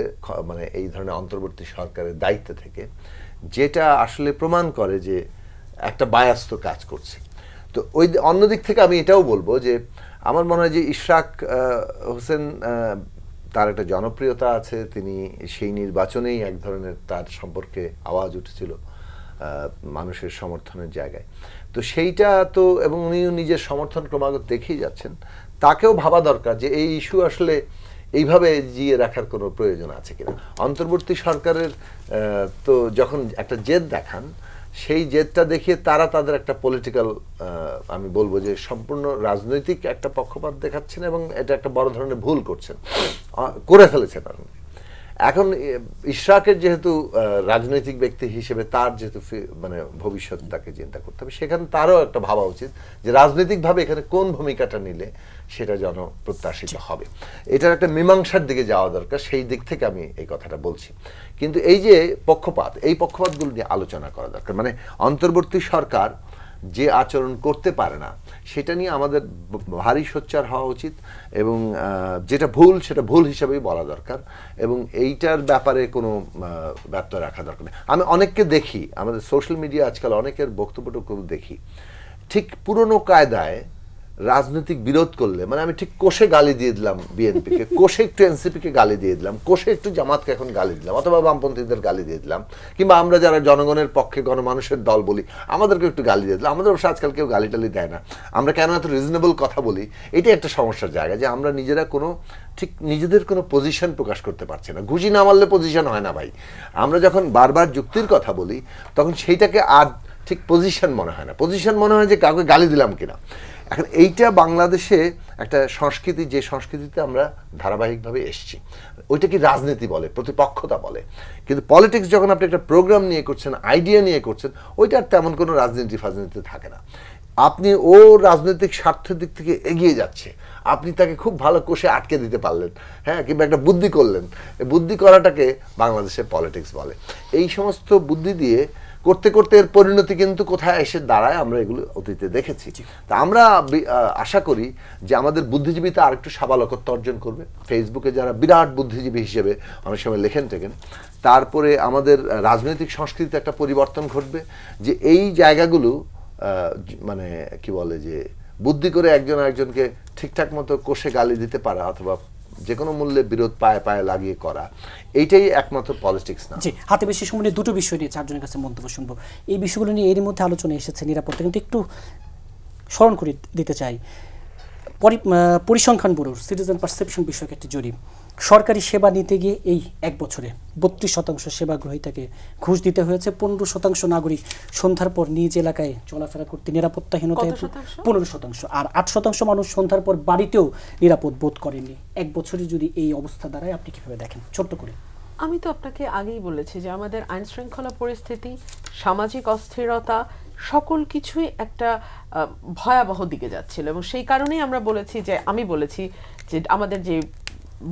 মানে এই ধরনের অন্তর্বর্তী সরকারের দায়িত্ব থেকে, যেটা আসলে প্রমাণ করে যে একটা বায়াস তো কাজ করছে। তো ওই অন্যদিক থেকে আমি এটাও বলবো যে আমার মনে হয় যে ইশরাক হোসেন, তার একটা জনপ্রিয়তা আছে, তিনি সেই নির্বাচনেই এক ধরনের তার সম্পর্কে আওয়াজ উঠেছিল মানুষের সমর্থনের জায়গায়। তো সেইটা তো, এবং উনিও নিজের সমর্থন ক্রমাগত দেখেই যাচ্ছেন, তাকেও ভাবা দরকার যে এই ইস্যু আসলে এইভাবে জিয়ে রাখার কোনো প্রয়োজন আছে কিনা। অন্তর্বর্তী সরকারের তো যখন একটা জেদ দেখান, সেই জেদটা দেখিয়ে তারা তাদের একটা পলিটিক্যাল, আমি বলবো যে সম্পূর্ণ রাজনৈতিক একটা পক্ষপাত দেখাচ্ছেন, এবং এটা একটা বড় ধরনের ভুল করে ফেলেছেন। এখন ইশরাকের যেহেতু রাজনৈতিক ব্যক্তি হিসেবে তার যেহেতু মানে ভবিষ্যৎ তাকে চিন্তা করতে হবে, সেখানে তারও একটা ভাবা উচিত যে রাজনৈতিকভাবে এখানে কোন ভূমিকাটা নিলে সেটা যেন প্রত্যাশিত হবে। এটার একটা মীমাংসার দিকে যাওয়া দরকার, সেই দিক থেকে আমি এই কথাটা বলছি। কিন্তু এই যে পক্ষপাত, এই পক্ষপাতগুলো নিয়ে আলোচনা করা দরকার। মানে অন্তর্বর্তী সরকার যে আচরণ করতে পারে না সেটা নিয়ে আমাদের ভারী সোচ্চার হওয়া উচিত এবং যেটা ভুল সেটা ভুল হিসাবেই বলা দরকার এবং এইটার ব্যাপারে কোনো ব্যর্থ রাখা দরকার নেই। আমি অনেককে দেখি, আমাদের সোশ্যাল মিডিয়া আজকাল অনেকের বক্তব্যটুকু দেখি, ঠিক পুরনো কায়দায় রাজনৈতিক বিরোধ করলে, মানে আমি ঠিক কোষে গালি দিয়ে দিলাম বিএনপিকে, কোষে একটু এনসিপিকে গালি দিয়ে দিলাম, কোষে একটু জামাতকে এখন গালি দিলাম, অথবা বামপন্থীদের গালি দিয়ে দিলাম, কিংবা আমরা যারা জনগণের পক্ষে গণমানুষের দল বলি আমাদেরকে একটু গালি দিয়ে দিলাম। আমাদের অবশ্য আজকাল কেউ গালি টালি দেয় না, আমরা কেন এত রিজনেবল কথা বলি, এটাই একটা সমস্যার জায়গা যে আমরা নিজেরা কোনো ঠিক নিজেদের কোনো পজিশন প্রকাশ করতে পারছি না। ঘুষি না মারলে পজিশন হয় না ভাই। আমরা যখন বারবার যুক্তির কথা বলি তখন সেইটাকে আর ঠিক পজিশন মনে হয় না, পজিশন মনে হয় যে কাউকে গালি দিলাম কিনা। এখন এইটা বাংলাদেশে একটা সংস্কৃতি, যে সংস্কৃতিতে আমরা ধারাবাহিকভাবে এসেছি, ওইটা কি রাজনীতি বলে, প্রতিপক্ষতা বলে। কিন্তু পলিটিক্স যখন আপনি একটা প্রোগ্রাম নিয়ে করছেন, আইডিয়া নিয়ে করছেন, ওইটার তেমন কোনো রাজনীতি ফাজনীতি থাকে না। আপনি ও রাজনৈতিক স্বার্থের দিক থেকে এগিয়ে যাচ্ছে, আপনি তাকে খুব ভালো কোষে আটকে দিতে পারলেন, হ্যাঁ, কিংবা একটা বুদ্ধি করলেন, বুদ্ধি করাটাকে বাংলাদেশে পলিটিক্স বলে। এই সমস্ত বুদ্ধি দিয়ে করতে করতে এর পরিণতি কিন্তু কোথায় এসে দাঁড়ায় আমরা এগুলো অতীতে দেখেছি। তা আমরা আশা করি যে আমাদের বুদ্ধিজীবীতা আরেকটু সাবালকত্ব অর্জন করবে। ফেসবুকে যারা বিরাট বুদ্ধিজীবী হিসেবে অনেক সময় লেখেন টেকেন, তারপরে আমাদের রাজনৈতিক সংস্কৃতিতে একটা পরিবর্তন ঘটবে যে এই জায়গাগুলো মানে কি বলে যে বুদ্ধি করে একজন আরেকজনকে ঠিকঠাক মতো কোষে গালি দিতে পারা অথবা যে কোনো মূল্যে বিরোধ পায়ে পায়ে লাগিয়ে করা, এইটাই একমাত্র পলিটিক্স না। জি, হাতে বেশি সময় নিয়ে দুটো বিষয় নিয়ে চারজনের কাছে মন্তব্য শুনবো। এই বিষয়গুলো নিয়ে এর মধ্যে আলোচনা এসেছে নিরাপত্তা, কিন্তু একটু স্মরণ করে দিতে চাই পরিসংখ্যান ব্যুরোর সিটিজেন পারসেপশন বিষয়ক একটি জরিপ, সরকারি সেবা নিতে গিয়ে এই এক বছরে 32% সেবা গ্রহীতাকে ঘুষ দিতে হয়েছে, 15% নাগরিক সন্ধ্যার পর নিজ এলাকায় চলাফেরা করতে নিরাপত্তাহীনতায়, 15%, আর 8% মানুষ সন্ধ্যার পর বাড়িতেও নিরাপদ বোধ করেননি। এক বছরে যদি এই অবস্থা দাঁড়ায় আপনি কিভাবে দেখেন, ছোট্ট করে? আমি তো আপনাকে আগেই বলেছি যে আমাদের আইন শৃঙ্খলা পরিস্থিতি, সামাজিক অস্থিরতা, সকল কিছুই একটা ভয়াবহ দিকে যাচ্ছিল এবং সেই কারণেই আমরা বলেছি যে, আমি বলেছি যে আমাদের যে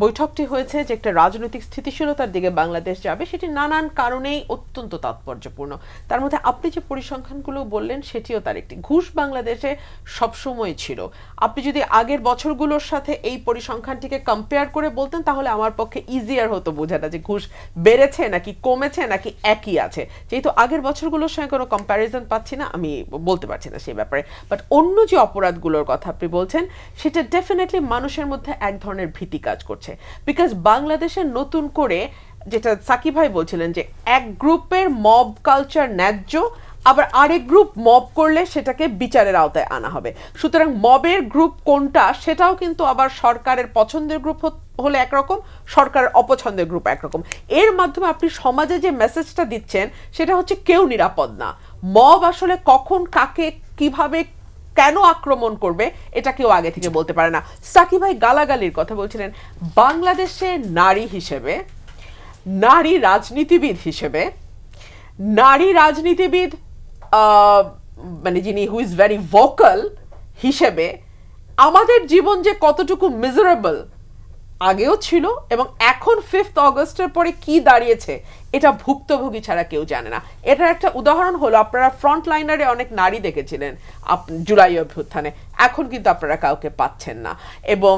বৈঠকটি হয়েছে যে একটা রাজনৈতিক স্থিতিশীলতার দিকে বাংলাদেশ যাবে, সেটি নানান কারণেই অত্যন্ত তাৎপর্যপূর্ণ। তার মধ্যে আপনি যে পরিসংখ্যানগুলো বললেন সেটিও তার একটি। ঘুষ বাংলাদেশে সবসময় ছিল। আপনি যদি আগের বছরগুলোর সাথে এই পরিসংখ্যানটিকে কম্পেয়ার করে বলতেন তাহলে আমার পক্ষে ইজিয়ার হতো বোঝাটা যে ঘুষ বেড়েছে নাকি কমেছে নাকি একই আছে। যেহেতু আগের বছরগুলোর সঙ্গে কোনো কম্প্যারিজন পাচ্ছি না, আমি বলতে পারছি না সেই ব্যাপারে। বাট অন্য যে অপরাধগুলোর কথা আপনি বলছেন সেটা ডেফিনেটলি মানুষের মধ্যে এক ধরনের ভীতি কাজ করছে। বিকজ বাংলাদেশে নতুন করে, যেটা সাকিব ভাই বলছিলেন যে এক গ্রুপের মব কালচার ন্যায্য, আবার আরেক গ্রুপ মব করলে সেটাকে বিচারের আওতায় আনা হবে। সুতরাং মবের গ্রুপ কোনটা সেটাও কিন্তু আবার সরকারের পছন্দের গ্রুপ হলে একরকম, সরকারের অপছন্দের গ্রুপ একরকম। এর মাধ্যমে আপনি সমাজে যে মেসেজটা দিচ্ছেন সেটা হচ্ছে কেউ নিরাপদ না। মব আসলে কখন কাকে কিভাবে কেন আক্রমণ করবে এটা কেউ আগে থেকে বলতে পারে না। সাকিব ভাই গালাগালির কথা বলছিলেন। বাংলাদেশে নারী হিসেবে, নারী রাজনীতিবিদ হিসেবে, নারী রাজনীতিবিদ মানে যিনি হু ইজ ভেরি ভোকাল হিসেবে আমাদের জীবন যে কতটুকু মিজারেবল আগেও ছিল এবং এখন 5th অগস্টের পরে কি দাঁড়িয়েছে এটা ভুক্তভোগী ছাড়া কেউ জানে না। এটার একটা উদাহরণ হলো, আপনারা ফ্রন্ট লাইনারে অনেক নারী দেখেছিলেন জুলাই অভ্যুত্থানে, এখন কিন্তু আপনারা কাউকে পাচ্ছেন না। এবং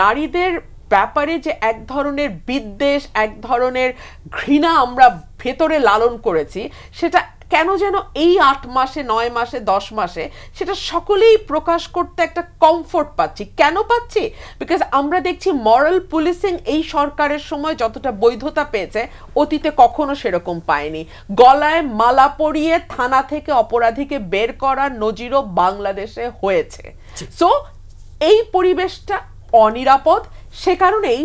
নারীদের ব্যাপারে যে এক ধরনের বিদ্বেষ, এক ধরনের ঘৃণা আমরা ভেতরে লালন করেছি, সেটা কেন যেন এই 8 মাসে 9 মাসে 10 মাসে সেটা সকলেই প্রকাশ করতে একটা কমফোর্ট পাচ্ছি। কেন পাচ্ছি? বিকজ আমরা দেখছি মরাল পুলিশিং এই সরকারের সময় যতটা বৈধতা পেয়েছে অতীতে কখনো সেরকম পায়নি। গলায় মালা পরিয়ে থানা থেকে অপরাধীকে বের করার নজিরও বাংলাদেশে হয়েছে। সো এই পরিবেশটা অনিরাপদ। সে কারণেই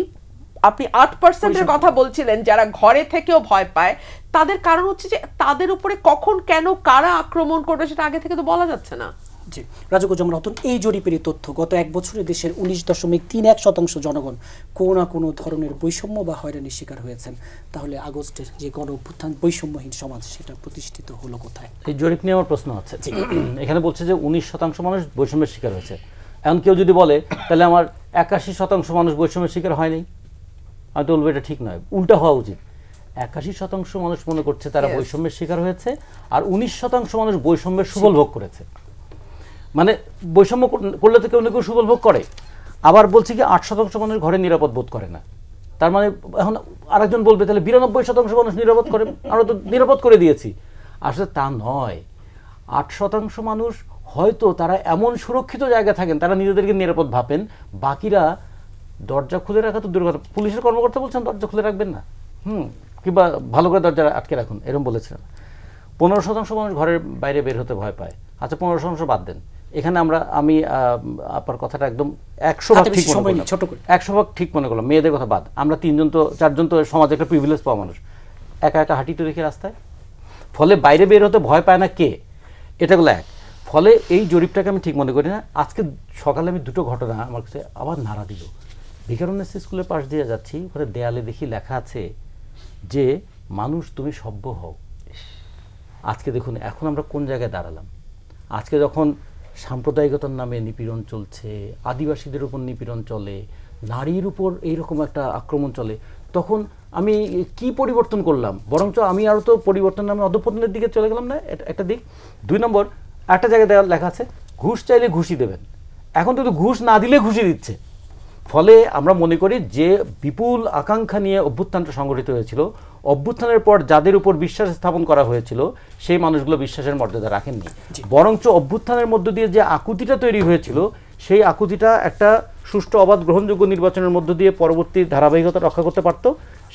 আপনি 8%-এর কথা বলছিলেন যারা ঘরে থেকেও ভয় পায়, তাদের কারণ হচ্ছে যে তাদের উপরে কখন কেন কারা আক্রমণ করবে সেটা আগে থেকে তো বলা যাচ্ছে না। জি, রাজুকুজ্জামান রতন, এই জরিপের তথ্য গত এক বছরে দেশের 19.31% জনগণ কোনো না কোনো ধরনের বৈষম্য বা হয়রানির শিকার হয়েছেন। তাহলে আগস্টের যে গণ অভ্যুত্থান বৈষম্যহীন সমাজ সেটা প্রতিষ্ঠিত হলো কোথায়? এই জরিপ নিয়ে আমার প্রশ্ন আছে। এখানে বলছে যে 19% মানুষ বৈষম্যের শিকার হয়েছে। এখন কেউ যদি বলে তাহলে আমার 81% মানুষ বৈষম্যের শিকার হয়নি, আমি তো বলবো এটা ঠিক নয়, উল্টা হওয়া উচিত। 81% মানুষ মনে করছে তারা বৈষম্যের শিকার হয়েছে, আর 19% মানুষ বৈষম্যের সুফল ভোগ করেছে। মানে বৈষম্য করলে তো কেউ না কেউ সুফল ভোগ করে। আবার বলছি কি 8% মানুষ ঘরে নিরাপদ বোধ করে না। তার মানে এখন আরেকজন বলবে তাহলে 92% মানুষ নিরাপদ করে, আমরা তো নিরাপদ করে দিয়েছি। আসলে তা নয়, 8% মানুষ হয়তো তারা এমন সুরক্ষিত জায়গায় থাকেন, তারা নিজেদেরকে নিরাপদ ভাবেন, বাকিরা দরজা খুলে রাখা তো দূর কথা, পুলিশের কর্মকর্তা বলছেন দরজা খুলে রাখবেন না, কিংবা ভালো করে দরজা আটকে রাখুন, এরকম বলেছিলেন। 15% মানুষ ঘরের বাইরে বের হতে ভয় পায়। আচ্ছা 15% বাদ দেন, এখানে আমি আপনার কথাটা একদম 100% ঠিক মনে করলাম, 100% ঠিক মনে করলাম, মেয়েদের কথা বাদ, আমরা 4জন তো সমাজে একটা প্রিভিলেজ পাওয়া মানুষ, একা একা হাঁটিতে রেখে রাস্তায়, ফলে বাইরে বের হতে ভয় পায় না কে, এটা হলো এক। ফলে এই জরিপটাকে আমি ঠিক মনে করি না। আজকে সকালে আমি দুটো ঘটনা আমার কাছে আবার নাড়া দিল। ভিকারুননিসা স্কুলের পাশ দিয়ে যাচ্ছি, ওখানে দেয়ালে দেখি লেখা আছে যে মানুষ তুমি সভ্য হও। আজকে দেখুন এখন আমরা কোন জায়গায় দাঁড়ালাম। আজকে যখন সাম্প্রদায়িকতার নামে নিপীড়ন চলছে, আদিবাসীদের উপর নিপীড়ন চলে, নারীর উপর এইরকম একটা আক্রমণ চলে, তখন আমি কি পরিবর্তন করলাম? বরঞ্চ আমি আরও তো পরিবর্তন নামে অধঃপতনের দিকে চলে গেলাম না, একটা দিক। 2 নম্বর, একটা জায়গায় লেখা আছে ঘুষ চাইলে ঘুষই দেবেন। এখন তো ঘুষ না দিলে ঘুষি দিচ্ছে। ফলে আমরা মনে করি যে বিপুল আকাঙ্ক্ষা নিয়ে অভ্যুত্থানটা সংগঠিত হয়েছিল, অভ্যুত্থানের পর যাদের উপর বিশ্বাস স্থাপন করা হয়েছিল সেই মানুষগুলো বিশ্বাসের মর্যাদা রাখেননি, বরঞ্চ অভ্যুত্থানের মধ্য দিয়ে যে আকুতিটা তৈরি হয়েছিল সেই আকুতিটা একটা সুষ্ঠু অবাধ গ্রহণযোগ্য নির্বাচনের মধ্য দিয়ে পরবর্তী ধারাবাহিকতা রক্ষা করতে পারত,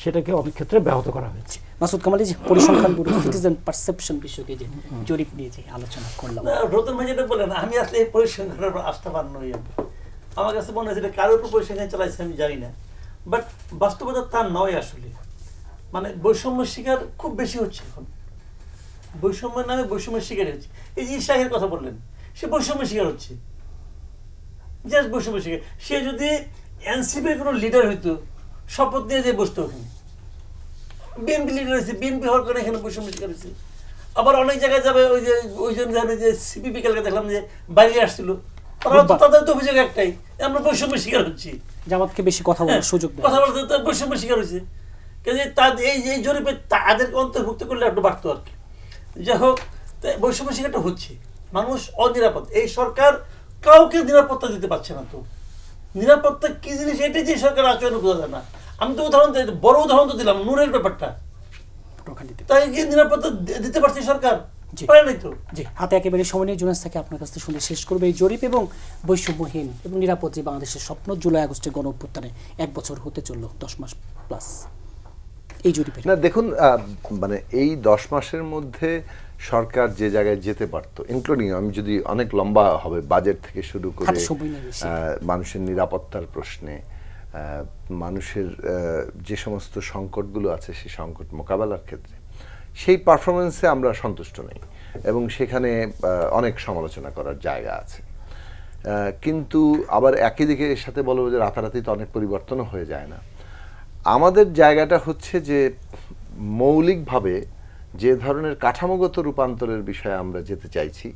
সেটাকে অনেক ক্ষেত্রে ব্যাহত করা হয়েছে। মাসুদ কামাল, যে পরিসংখ্যান ব্যুরো সিটিজেন পারসেপশন বিষয়কে যে জরিপ নিয়ে যে আলোচনা করলাম, রতন ভাই যেটা বলেন, আমি আসলে এই পরিসংখ্যানের উপর আস্থাবান নই। আমার কাছে মনে হয় কারোর উপর পরিসংখ্যান চালাইছে আমি জানি না, বাট বাস্তবতা তা নয়। আসলে মানে বৈষম্যের শিকার খুব বেশি হচ্ছে এখন, বৈষম্যের নামে বৈষম্যের শিকার হচ্ছে। এই যে ইশাকের কথা বললেন, সে বৈষম্যের শিকার হচ্ছে, জাস্ট বৈষম্যের শিকার। সে যদি এনসিপির কোনো লিডার হইতো, শপথ নিয়ে যে বসতো ওখানে, বিএনপি লিডার হয়েছে, বিএনপি হওয়ার কারণে এখানে বৈষম্য শিকার হয়েছে। আবার অনেক জায়গায় যাবে, ওই জন্য যাবে যে সিপিপি কালকে দেখলাম যে বাইরে আসছিল, তাদের তো অভিযোগ একটাই, আমরা বৈষম্যের শিকার হচ্ছি, জামাতকে বেশি কথা বলার সুযোগ, কথা বলতে বৈষম্যের শিকার হয়েছে। এই জরিপে তাদেরকে অন্তর্ভুক্ত করলে একটু বাড়তো আর কি। যাই হোক, বৈষম্য শিকারটা হচ্ছে, মানুষ অনিরাপদ। এই সরকার কাউকে নিরাপত্তা দিতে পারছে না। তো নিরাপত্তা কি জিনিস এটাই যে সরকার আচরণ বোঝা যায় না। আমি তো উদাহরণ বড় উদাহরণ তো দিলাম, নূরের ব্যাপারটা, তাই কি নিরাপত্তা দিতে পারছে সরকার? পারে নাই তো। জি, হাতে একেবারে সময় নিয়ে জুনেস থেকে আপনার কাছ থেকে শুনে শেষ করবে এই জরিপ এবং বৈষম্যহীন এবং নিরাপদ যে বাংলাদেশের স্বপ্ন। জুলাই আগস্টের গণ অভ্যুত্থানে 1 বছর হতে চলল, 10 মাস প্লাস এই জরিপে। না দেখুন, মানে এই 10 মাসের মধ্যে সরকার যে জায়গায় যেতে পারতো, ইনক্লুডিং আমি যদি অনেক লম্বা হবে, বাজেট থেকে শুরু করে মানুষের নিরাপত্তার প্রশ্নে, মানুষের যে সমস্ত সংকটগুলো আছে সেই সংকট মোকাবেলার ক্ষেত্রে, সেই পারফরমেন্সে আমরা সন্তুষ্ট নই এবং সেখানে অনেক সমালোচনা করার জায়গা আছে। কিন্তু আবার একই দিকে এর সাথে বলবো যে রাতারাতি তো অনেক পরিবর্তনও হয়ে যায় না। আমাদের জায়গাটা হচ্ছে যে মৌলিকভাবে যে ধরনের কাঠামোগত রূপান্তরের বিষয়ে আমরা যেতে চাইছি,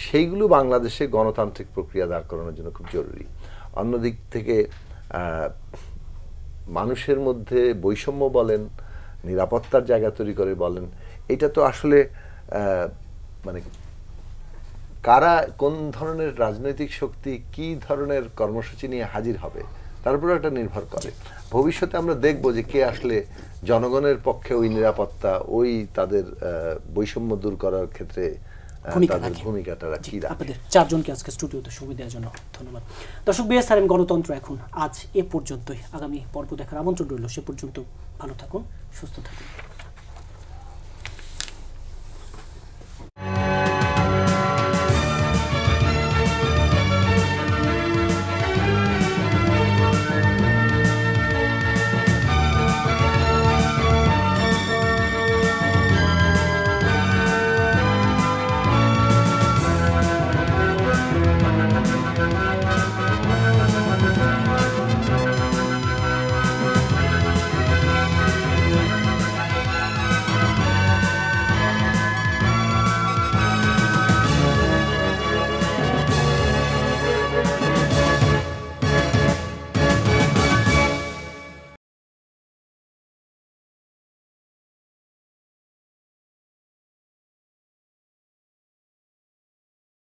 সেইগুলো বাংলাদেশে গণতান্ত্রিক প্রক্রিয়া দাঁড় করানোর জন্য খুব জরুরি। অন্যদিক থেকে মানুষের মধ্যে বৈষম্য বলেন, নিরাপত্তার জায়গা তৈরি করে বলেন, এটা তো আসলে মানে কারা কোন ধরনের রাজনৈতিক শক্তি কি ধরনের কর্মসূচি নিয়ে হাজির হবে তার উপর একটা নির্ভর করে। ভবিষ্যতে আমরা দেখব যে কে আসলে জনগণের পক্ষে ওই নিরাপত্তা, ওই তাদের বৈষম্য দূর করার ক্ষেত্রে তাদের ভূমিকাটা কি রাখে। আপনাদের 4 জনকে আজকে স্টুডিওতে সময় দেওয়ার জন্য ধন্যবাদ। দর্শক, বিএসআরএম গণতন্ত্র এখন আজ এ পর্যন্তই। আগামী পর্ব দেখার আমন্ত্রণ রইল। সে পর্যন্ত ভালো থাকুন, সুস্থ থাকুন।